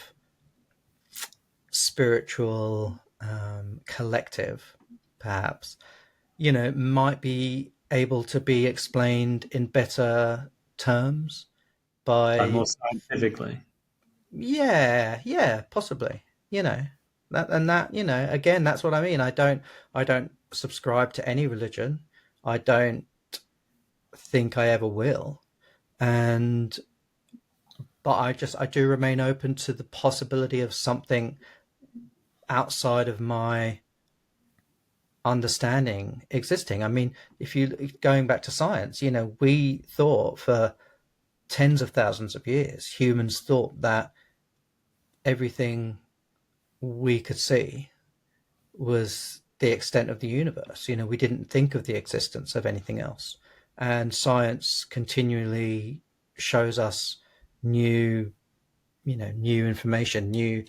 spiritual collective, perhaps, might be able to be explained in better terms Like, more by, scientifically? yeah, yeah, possibly, that, and that, again, that's what I mean. I don't subscribe to any religion. I don't think I ever will. And but I do remain open to the possibility of something outside of my understanding existing. I mean, if you going back to science, we thought for tens of thousands of years, humans thought that everything we could see was the extent of the universe. We didn't think of the existence of anything else. And science continually shows us new, new information, new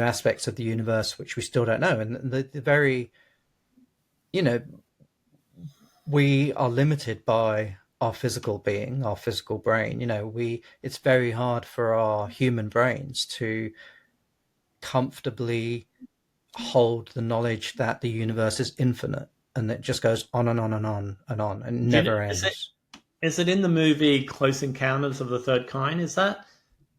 aspects of the universe which we still don't know. And the very, you know, we are limited by our physical being, our physical brain. It's very hard for our human brains to comfortably hold the knowledge that the universe is infinite and it just goes on and on and on and on and Do you, never is it ends. is it in the movie Close Encounters of the Third Kind? Is that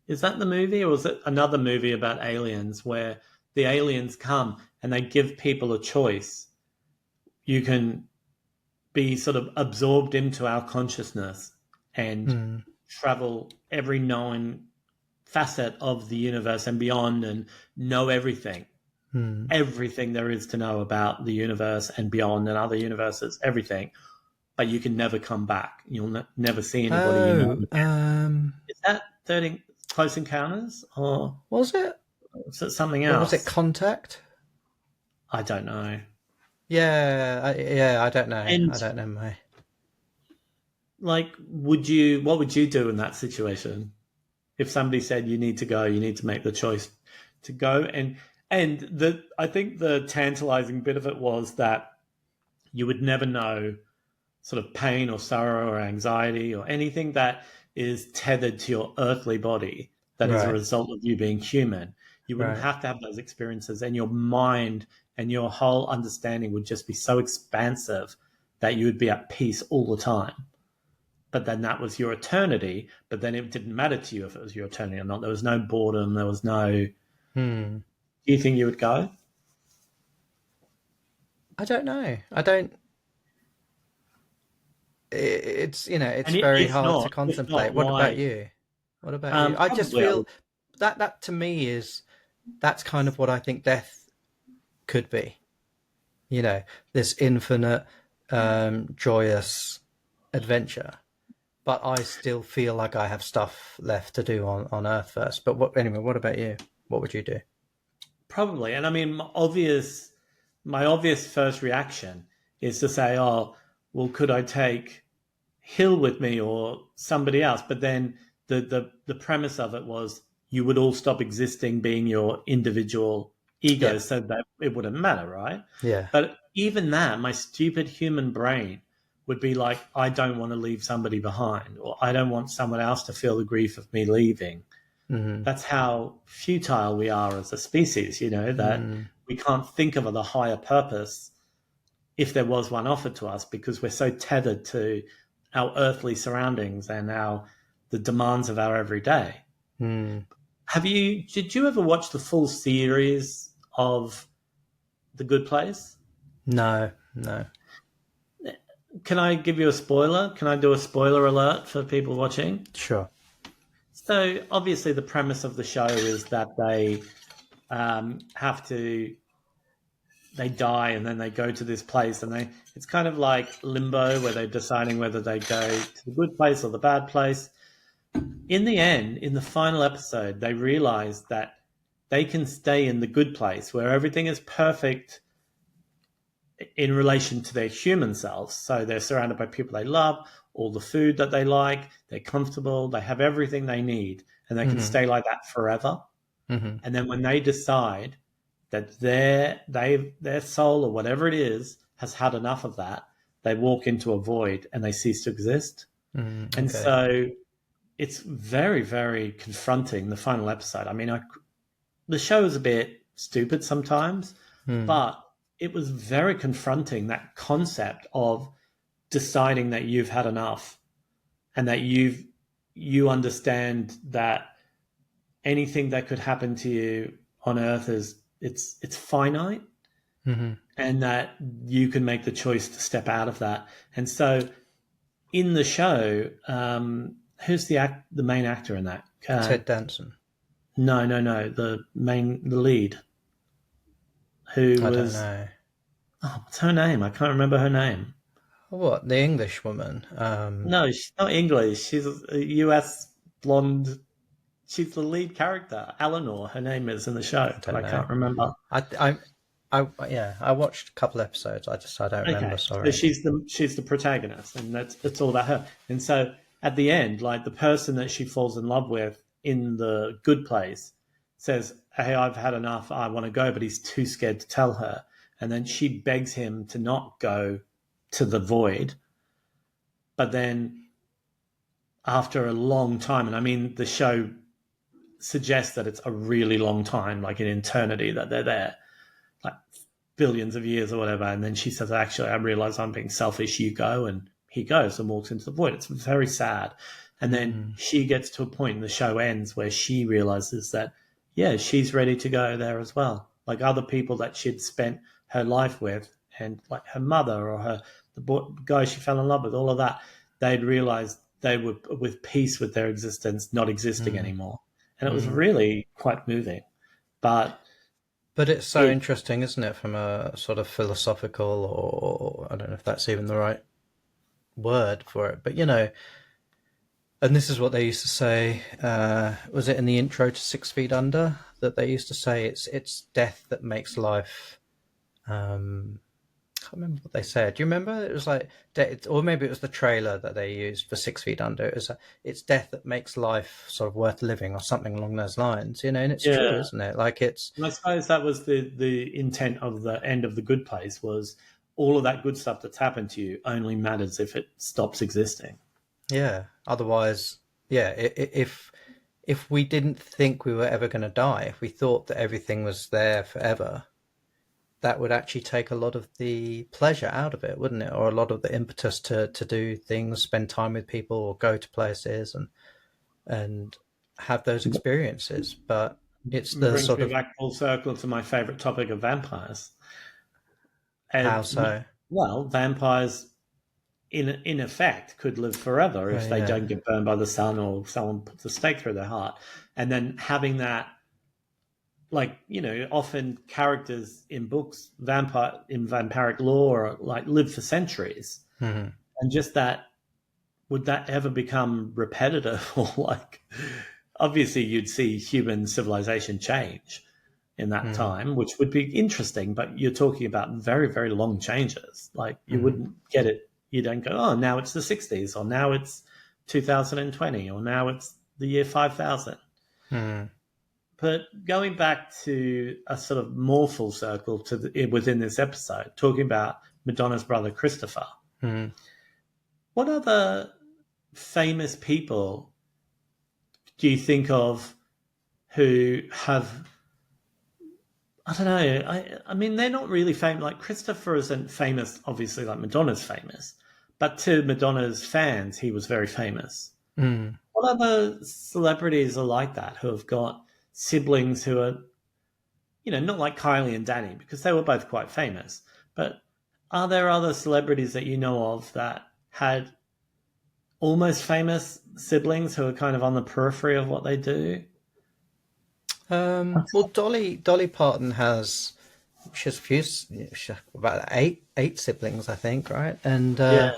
the movie, or is it another movie about aliens where the aliens come and they give people a choice? You can be sort of absorbed into our consciousness and Hmm. travel every known facet of the universe and beyond and know everything. Hmm. Everything there is to know about the universe and beyond and other universes, everything. But you can never come back. You'll never see anybody you know Oh, again. Is that 30 Close Encounters or was it? is it something Or was it else? Contact? I don't know. Yeah, I don't know. And I don't know my. like, what would you do in that situation? If somebody said you need to go, you need to make the choice to go. And I think the tantalizing bit of it was that you would never know sort of pain or sorrow or anxiety or anything that is tethered to your earthly body that is a Right, result of you being human. You wouldn't right. have to have those experiences, and your mind and your whole understanding would just be so expansive that you would be at peace all the time. But then that was your eternity. But then it didn't matter to you if it was your eternity or not. There was no boredom. There was no. Hmm. Do you think you would go? I don't know. I don't. It's it's And very if hard to not, contemplate. What about why? you? What about you? I just Probably I would. feel that to me is that's kind of what I think death could be. This infinite, joyous adventure. But I still feel like I have stuff left to do on Earth first. But anyway, what about you? What would you do? Probably. And I mean, my obvious first reaction is to say, oh, well, could I take Hill with me or somebody else? But then the premise of it was you would all stop existing being your individual Yeah, egos so that it wouldn't matter, right? yeah. But even that, my stupid human brain would be like, I don't want to leave somebody behind, or I don't want someone else to feel the grief of me leaving. Mm, That's how futile we are as a species, that mm, we can't think of a higher purpose if there was one offered to us because we're so tethered to our earthly surroundings and the demands of our everyday. mm. Did you ever watch the full series of The Good Place? No, no. Can I give you a spoiler? Can I do a spoiler alert for people watching? Sure. So obviously the premise of the show is that have to they die and then they go to this place and it's kind of like limbo where they're deciding whether they go to the good place or the bad place. In the end, in the final episode, they realize that they can stay in the good place where everything is perfect in relation to their human selves. So they're surrounded by people they love, all the food that they like, they're comfortable, they have everything they need, and they can Hmm. stay like that forever. Hmm. And then when they decide that their soul or whatever it is has had enough of that, they walk into a void and they cease to exist. Mm, And okay. so it's very, very confronting. The final episode. I mean, the show is a bit stupid sometimes, Mm, but it was very confronting, that concept of deciding that you've had enough and that you understand that anything that could happen to you on earth is it's finite, hmm. and that you can make the choice to step out of that. And so in the show, who's the main actor in that? Ted Danson. No, the lead, who I don't was know. Oh, what's her name? I can't remember her name. What, the English woman? No, she's not English. She's a US blonde. She's the lead character, Eleanor. Her name is in the show, I but don't I know. can't remember. I, I, yeah, I watched a couple episodes. I don't remember. Okay, so Sorry. she's the protagonist, and that's it's all about her. And so at the end, like the person that she falls in love with in the good place says, "Hey, I've had enough. I want to go," but he's too scared to tell her. And then she begs him to not go to the void. But then after a long time, and I mean, the show suggests that it's a really long time, like an eternity, that they're there, like billions of years or whatever. And then she says, "Actually, I realize I'm being selfish. You go." And he goes and walks into the void. It's very sad. And then Mm, she gets to a point, and the show ends where she realizes that, yeah, she's ready to go there as well. Like other people that she'd spent her life with, and like her mother or guy she fell in love with, all of that, they'd realized they were with peace with their existence not existing mm, anymore. And it was mm. really quite moving. But But it's so it interesting, isn't it, from a sort of philosophical, or I don't know if that's even the right word for it, but and this is what they used to say. Was it in the intro to 6 Feet Under that they used to say it's death that makes life. I can't remember what they said. Do you remember? It was like, or maybe it was the trailer that they used for 6 Feet Under. It was it's death that makes life sort of worth living, or something along those lines. And it's true, Yeah. isn't it? Like it's And I suppose that was the intent of the end of the good place was all of that good stuff that's happened to you only matters if it stops existing. Yeah. Otherwise, yeah. If we didn't think we were ever going to die, if we thought that everything was there forever, that would actually take a lot of the pleasure out of it, wouldn't it? Or a lot of the impetus to do things, spend time with people, or go to places and have those experiences. But it's the Brings sort me of back full circle to my favorite topic of vampires. how And so. well, vampires in effect could live forever Oh if they yeah. don't get burned by the sun or someone puts a stake through their heart. And then having that, like, often characters in books, in vampiric lore, like live for centuries. Hmm. And just that, would that ever become repetitive? Or like, obviously you'd see human civilization change in that Hmm. time, which would be interesting, but you're talking about very, very long changes. Like you Hmm. wouldn't get it. You don't go, oh, now it's the 60s, or now it's 2020, or now it's the year 5000. Hmm. But going back to a sort of more full circle within this episode, talking about Madonna's brother Christopher, Hmm. what other famous people do you think of who have, I don't know. I mean, they're not really famous. Like Christopher isn't famous, obviously, like Madonna's famous, but to Madonna's fans, he was very famous. Hmm. What other celebrities are like that who have got siblings who are, not like Kylie and Danny because they were both quite famous, but are there other celebrities that you know of that had almost famous siblings who are kind of on the periphery of what they do? Well, Dolly Parton has she has a few, she has about eight siblings, I think, right? And Yeah.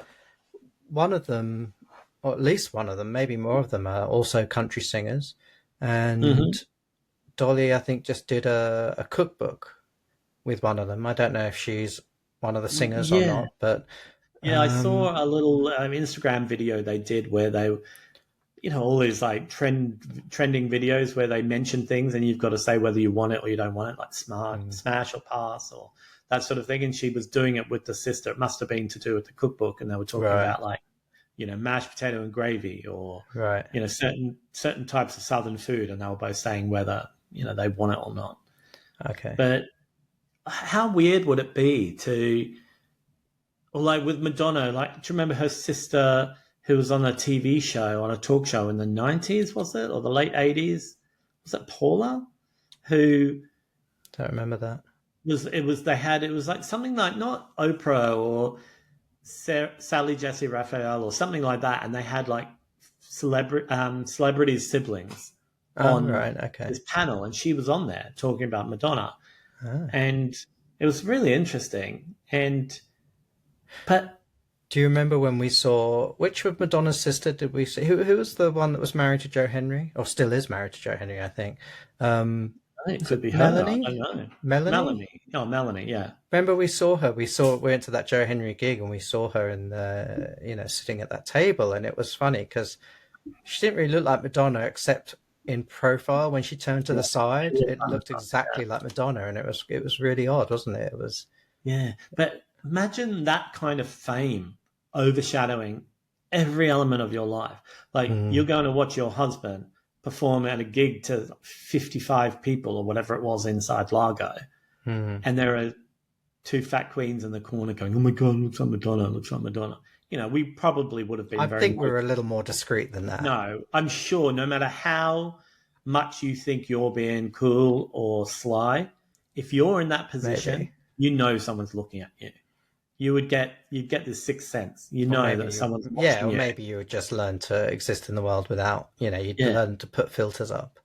one of them, or at least one of them, maybe more of them, are also country singers. Hmm. And Dolly, I think, just did a cookbook with one of them. I don't know if she's one of the singers or Yeah. not, but Yeah, I um, saw a little Instagram video they did where they, all these like trending videos where they mention things and you've got to say whether you want it or you don't want it, like smart mm, smash or pass or that sort of thing. And she was doing it with the sister. It must have been to do with the cookbook, and they were talking right, about like, mashed potato and gravy, or right. certain types of southern food, and they were both saying whether they want it or not. Okay. But how weird would it be to, or like with Madonna, like, do you remember her sister who was on a TV show, on a talk show in the 90s, was it? Or the late 80s? Was it Paula? Who Don't remember that. it was like something like not Oprah or Sally Jesse Raphael or something like that. And they had like celebrity siblings Oh, on right. Okay. this panel, and she was on there talking about Madonna. Ah. And it was really interesting. And but Do you remember when we saw which of Madonna's sister did we see? Who was the one that was married to Joe Henry, or still is married to Joe Henry? I think. it Was could it be her. I don't Melanie? know. Melanie? Melanie. Oh, Melanie. Yeah. Remember we saw her. We went to that Joe Henry gig and we saw her in the sitting at that table, and it was funny because she didn't really look like Madonna except in profile. When she turned to Yeah. the side, She was it on the looked front, exactly like Madonna, and it was really odd, wasn't it? It was. yeah. But imagine that kind of fame overshadowing every element of your life. Like you're Mm, going to watch your husband perform at a gig to 55 people or whatever it was inside Largo, mm. and there are two fat queens in the corner going, "Oh my god, looks like Madonna, looks like Madonna." We probably would have I been very think we low. were a little more discreet than that. No, I'm sure no matter how much you think you're being cool or sly, if you're in that position, Maybe, someone's looking at you. You'd get this sixth sense. You or know maybe that you, someone's yeah, watching or you. maybe you would just learn to exist in the world without, you'd Yeah. learn to put filters up.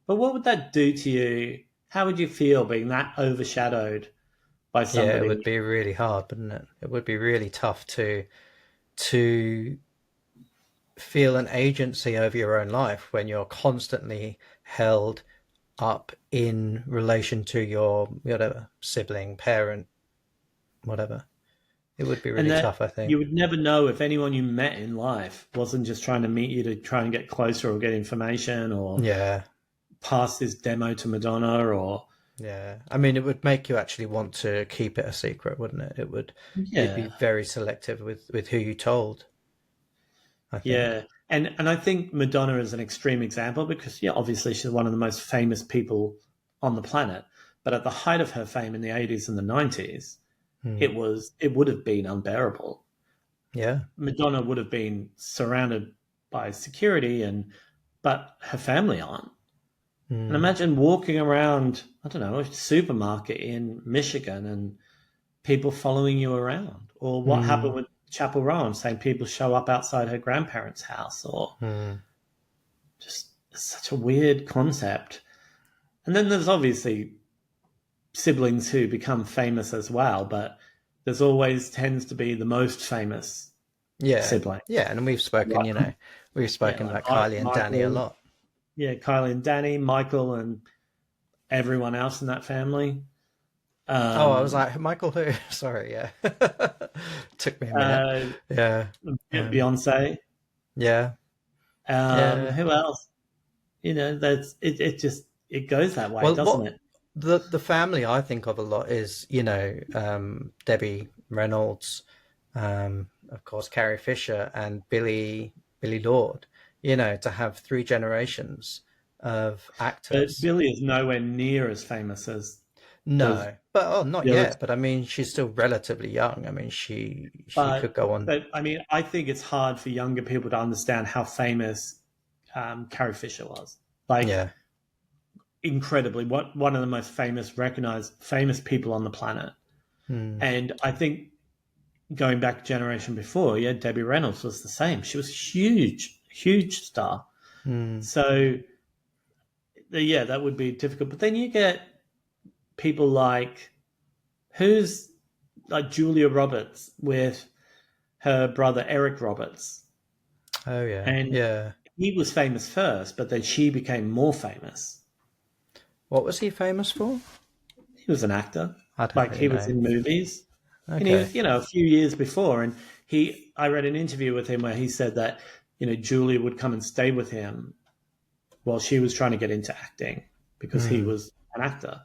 But what would that do to you? How would you feel being that overshadowed by Yeah, it somebody? would be really hard, wouldn't it? It would be really tough to feel an agency over your own life when you're constantly held up in relation to your whatever sibling, parent, whatever. It would be And really that tough, I think. you would never know if anyone you met in life wasn't just trying to meet you to try and get closer or get information or Yeah, pass this demo to Madonna or yeah. I mean, it would make you actually want to keep it a secret, wouldn't it? You'd be yeah, very selective with who you told, I think. yeah. And I think Madonna is an extreme example because yeah, obviously she's one of the most famous people on the planet. But at the height of her fame in the 80s and the 90s, Hmm. it would have been unbearable. Yeah. Madonna would have been surrounded by security but her family aren't. And Hmm. imagine walking around, I don't know, a supermarket in Michigan and people following you around. Or what happened Hmm. with Chapel Roan, saying people show up outside her grandparents' house, or Hmm. just such a weird concept. And then there's obviously siblings who become famous as well, but there's always tends to be the most famous Yeah. sibling. Yeah. And we've spoken, Right. we've Yeah, spoken like about Kylie and Danny a Michael, lot. yeah, Kylie and Danny, Michael and everyone else in that family. Oh, I was Um, like, Michael who? Sorry, yeah. Took me a minute. uh, Yeah. Um, Beyonce. yeah. Yeah. Who else? That's it. It just it goes that way, Well, doesn't what it? the family I think of a lot is, Debbie Reynolds, of course, Carrie Fisher and Billy Lord, to have three generations of But actors. Billy is nowhere near as famous as those No, but oh, not the others. yet. But I mean, she's still relatively young. I mean, she could But go on. but I mean, I think it's hard for younger people to understand how famous Carrie Fisher was. Like Yeah. incredibly, what one of the most famous, recognized, famous people on the planet. Hmm. And I think going back a generation before, yeah, Debbie Reynolds was the same. She was huge, huge star. Hmm. So yeah, that would be difficult. But then you get people like who's like Julia Roberts with her brother Eric Roberts, Oh yeah. and Yeah. he was famous first, but then she became more famous. What was he famous for? He was an actor, I don't like really he was know. in movies, and he Okay. was a few years before, and I read an interview with him where he said that Julia would come and stay with him while she was trying to get into acting because he Hmm. was an actor.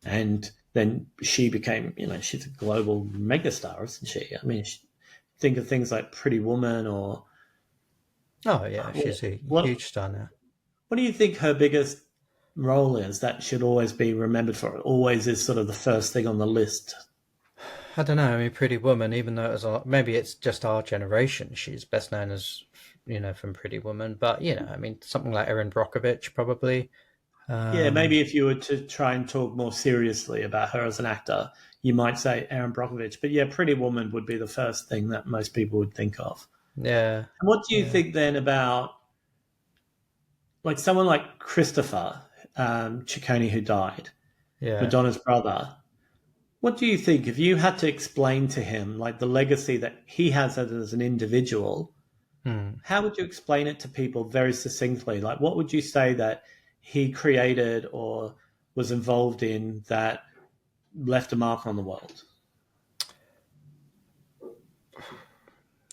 And then she became, she's a global megastar, isn't she? I mean, think of things like Pretty Woman or Oh yeah, what, she's a what, huge star now. what do you think her biggest role is that should always be remembered for? It always is sort of the first thing on the list. I don't know. I mean, Pretty Woman, even though maybe it's just our generation, she's best known as, from Pretty Woman. But I mean, something like Erin Brockovich, probably. Yeah, Um, maybe if you were to try and talk more seriously about her as an actor, you might say Aaron Brockovich. But yeah, Pretty Woman would be the first thing that most people would think of. yeah, And what do you yeah, think then about like someone like Christopher Ciccone who died, yeah. Madonna's brother? What do you think if you had to explain to him like the legacy that he has as an individual? Hmm. How would you explain it to people very succinctly? Like, what would you say that he created or was involved in that left a mark on the world?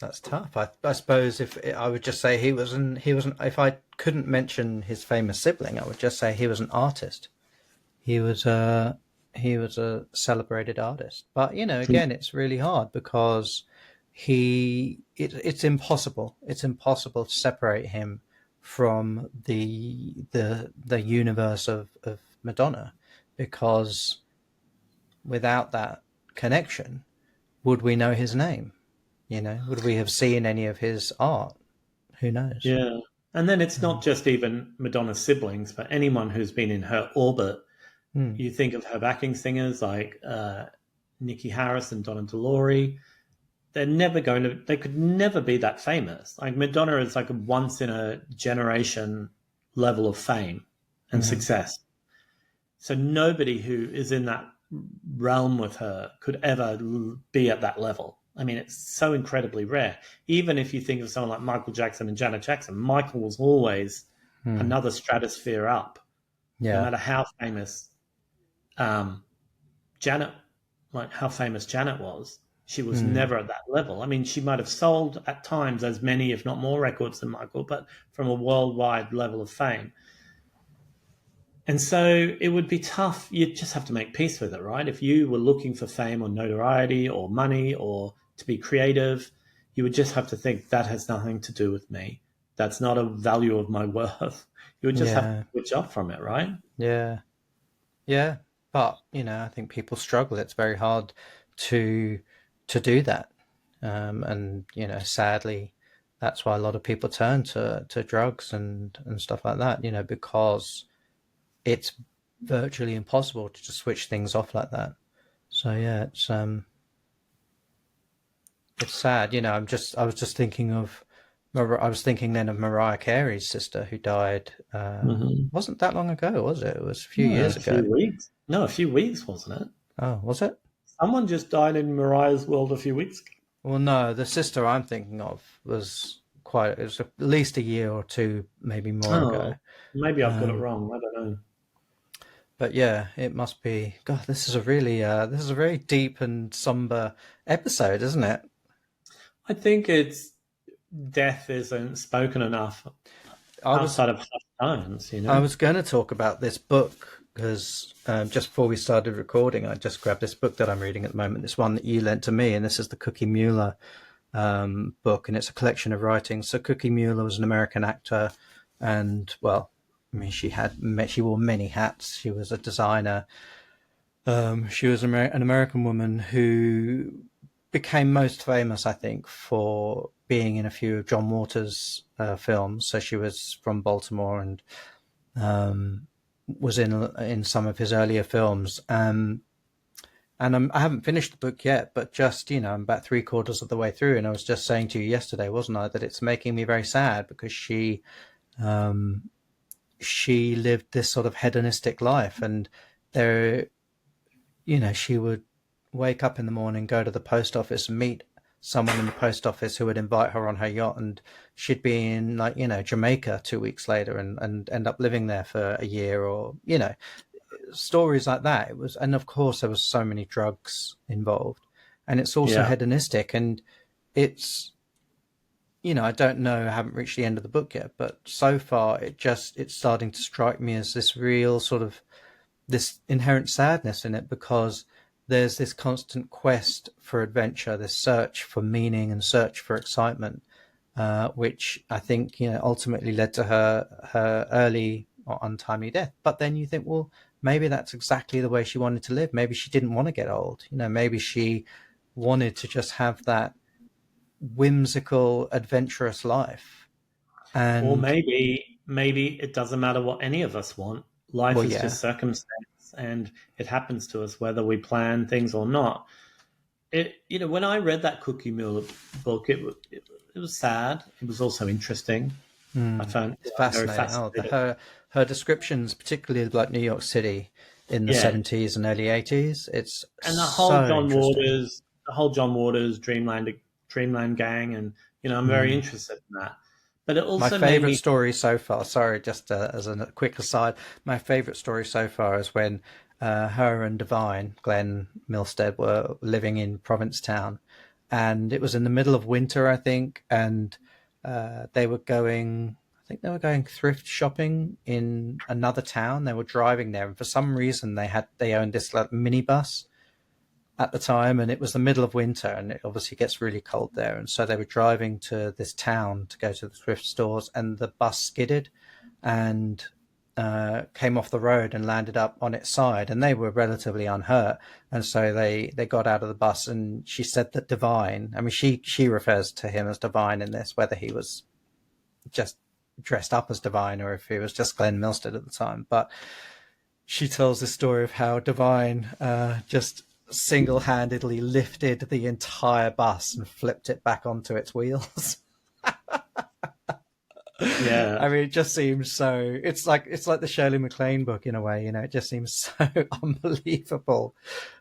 That's tough. I suppose if I would just say he was an, if I couldn't mention his famous sibling, I would just say he was an artist. He was a he was a celebrated artist. But again, it's really hard because it's impossible. It's impossible to separate him from the universe of Madonna, because without that connection, would we know his name? Would we have seen any of his art? Who knows? Yeah. And then it's not Mm. just even Madonna's siblings, but anyone who's been in her orbit. Mm. You think of her backing singers like Nikki Harris and Donna DeLore. They could never be that famous. Like Madonna is like a once in a generation level of fame and Mm. success. So nobody who is in that realm with her could ever be at that level. I mean, it's so incredibly rare. Even if you think of someone like Michael Jackson and Janet Jackson, Michael was always Mm. another stratosphere up, no Yeah. matter how famous um, Janet, like how famous Janet was. She was Mm. never at that level. I mean, she might have sold at times as many, if not more, records than Michael, but from a worldwide level of fame. And so it would be tough. You'd just have to make peace with it, right? If you were looking for fame or notoriety or money or to be creative, you would just have to think that has nothing to do with me. That's not a value of my worth. You would just have to Yeah. switch off from it, right? Yeah. Yeah. But I think people struggle. It's very hard to do that, and sadly, that's why a lot of people turn to drugs and stuff like that. Because it's virtually impossible to just switch things off like that. So yeah, it's sad. I was just thinking of, I was thinking then of Mariah Carey's sister who died. Mm-hmm. Wasn't that long ago, was it? It was a few No, a years few ago. weeks. No, a few weeks, wasn't it? Oh, was it? Someone just died in Mariah's world a few weeks ago. Well, no, the sister I'm thinking of it was at least a year or two, maybe more ago. Oh, maybe I've got it Um, wrong. I don't know. but yeah, it must be. God, this is a very deep and somber episode, isn't it? I think it's death isn't spoken enough I was outside of hushed tones, you I know? was going to talk about this book because just before we started recording, I just grabbed this book that I'm reading at the moment. This one that you lent to me, and this is the Cookie Mueller book, and it's a collection of writings. So Cookie Mueller was an American actor, and well, I mean, she wore many hats. She was a designer. She was an American woman who became most famous, I think, for being in a few of John Waters' films. So she was from Baltimore and was in some of his earlier films. And I haven't finished the book yet, but just I'm about three-quarters of the way through, and I was just saying to you yesterday, wasn't I, that it's making me very sad because she lived this sort of hedonistic life, and there, she would wake up in the morning, go to the post office, and meet someone in the post office who would invite her on her yacht, and she'd be in like Jamaica 2 weeks later, and end up living there for a year, or stories like that. It was, and of course there was so many drugs involved, and it's also Yeah. hedonistic, and it's I don't know, I haven't reached the end of the book yet, but so far it's starting to strike me as this real sort of this inherent sadness in it, because there's this constant quest for adventure, this search for meaning and search for excitement, which I think ultimately led to her early or untimely death. But then you think, well, maybe that's exactly the way she wanted to live. Maybe she didn't want to get old. Maybe she wanted to just have that whimsical, adventurous life. Or And maybe it doesn't matter what any of us want. Life well, is yeah. just circumstance and it happens to us whether we plan things or not. When I read that Cookie Mueller book, it was sad. It was also interesting. I Mm, found it's very fascinating. Oh, fascinating. her descriptions, particularly of like New York City, in the 70s and early 80s. It's And so interesting. The whole John Waters Dreamland gang, and I'm very Mm. interested in that. But it My also made favorite me, story so far, sorry, just as a quick aside, my favorite story so far is when her and Divine, Glenn Milstead, were living in Provincetown. And it was in the middle of winter, I think. And they were going, I think they were going thrift shopping in another town. They were driving there. And for some reason, they owned this like minibus at the time, and it was the middle of winter, and it obviously gets really cold there. And so they were driving to this town to go to the thrift stores, and the bus skidded and came off the road and landed up on its side, and they were relatively unhurt. And so they got out of the bus, and she said that Divine, I mean, she refers to him as Divine in this, whether he was just dressed up as Divine or if he was just Glenn Milstead at the time. But she tells the story of how Divine just single-handedly lifted the entire bus and flipped it back onto its wheels. yeah, I mean, it just seems so. It's like the Shirley MacLaine book in a way. It just seems so unbelievable.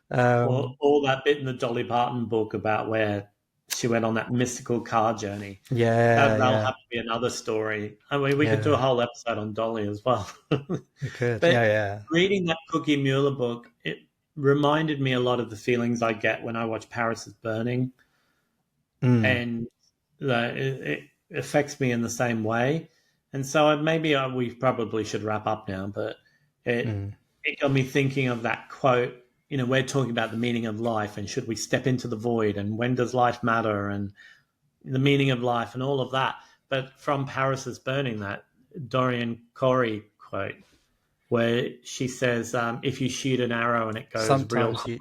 all that bit in the Dolly Parton book about where she went on that mystical car journey. Yeah, That'll yeah, have to be another story. I mean, we could do a yeah. whole episode on Dolly as well. We could. But Yeah, yeah. reading that Cookie Mueller book, it reminded me a lot of the feelings I get when I watch Paris is Burning, Mm, and it affects me in the same way. And so maybe we probably should wrap up now, but it mm, it got me thinking of that quote. We're talking about the meaning of life, and should we step into the void, and when does life matter, and the meaning of life, and all of that. But from Paris is Burning, that Dorian Corey quote, where she says, if you shoot an arrow and it goes real sometimes high. you.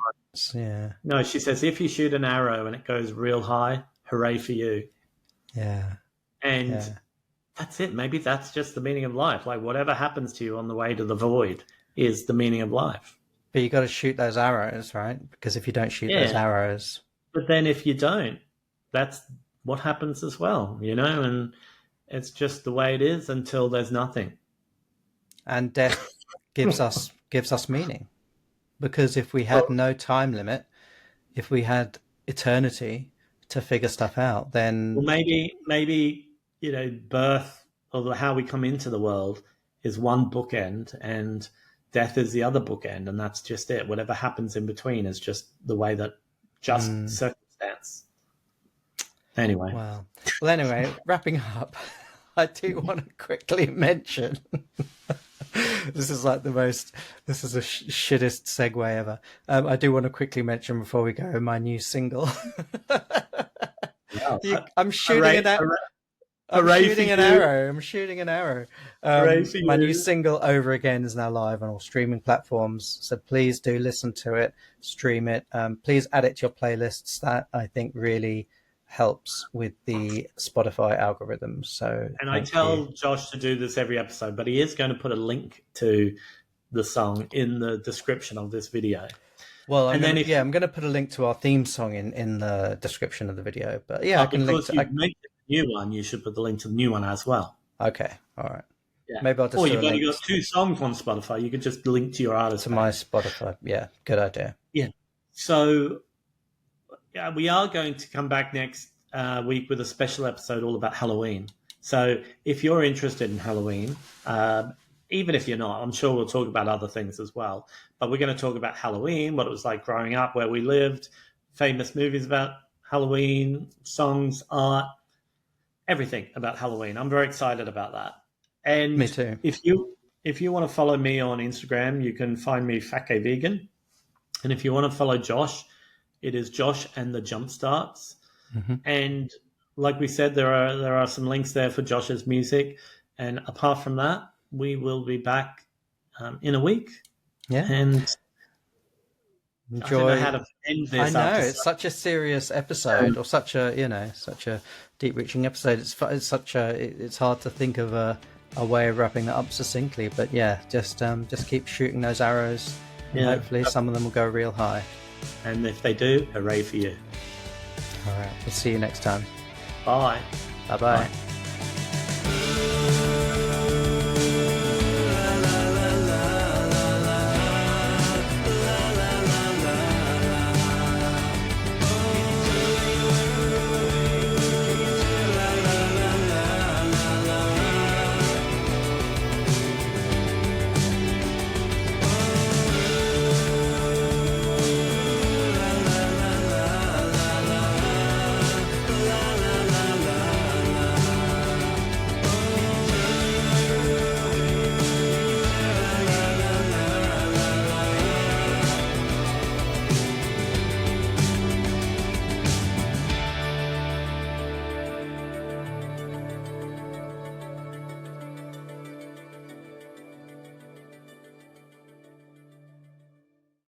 Yeah, No, she says, if you shoot an arrow and it goes real high, hooray for you. yeah, And yeah. that's it. Maybe that's just the meaning of life. Like whatever happens to you on the way to the void is the meaning of life. But you got to shoot those arrows, right? Because if you don't shoot those Yeah. arrows, But then if you don't, that's what happens as well, and it's just the way it is until there's nothing. and death gives us meaning. Because if we had Well, no time limit, if we had eternity to figure stuff out, well, then maybe birth or how we come into the world is one bookend, and death is the other bookend, and that's just it. Whatever happens in between is just the way that just circumstance. Anyway, well, anyway, wrapping up, I do want to quickly mention this is like this is the shittest segue ever. I do want to quickly mention before we go my new single. wow. I'm shooting it at. I'm Hooray for shooting an you. arrow. I'm shooting an arrow. Hooray for My you. new single Over Again is now live on all streaming platforms. So please do listen to it, stream it. Please add it to your playlists. That I think really helps with the Spotify algorithm. So And I tell Josh to do this every episode, but he is going to put a link to the song in the description of this video. Well, I'm And then going to put a link to our theme song in the description of the video. But yeah, I can link because to. you make the new one, you should put the link to the new one as well. Okay, all right. Yeah. Maybe I'll just Or do you've a only link got 2 songs on Spotify. You could just link to your artist to page. my Spotify. Yeah, good idea. Yeah. So we are going to come back next week with a special episode all about Halloween. So if you're interested in Halloween, even if you're not, I'm sure we'll talk about other things as well. But we're going to talk about Halloween, what it was like growing up, where we lived, famous movies about Halloween, songs, art, everything about Halloween. I'm very excited about that. And Me too. if you want to follow me on Instagram, you can find me Fat Gay Vegan. And if you want to follow Josh, it is Josh and the Jumpstarts. Mm-hmm. And like we said, there are some links there for Josh's music. And apart from that, we will be back in a week. Yeah. And enjoy. I don't know how to end this. I know it's such a serious episode, or such a deep-reaching episode. It's hard to think of a way of wrapping that up succinctly. But yeah, just keep shooting those arrows, and hopefully some of them will go real high. And if they do, hooray for you. All right, we'll see you next time. Bye. Bye-bye. Bye.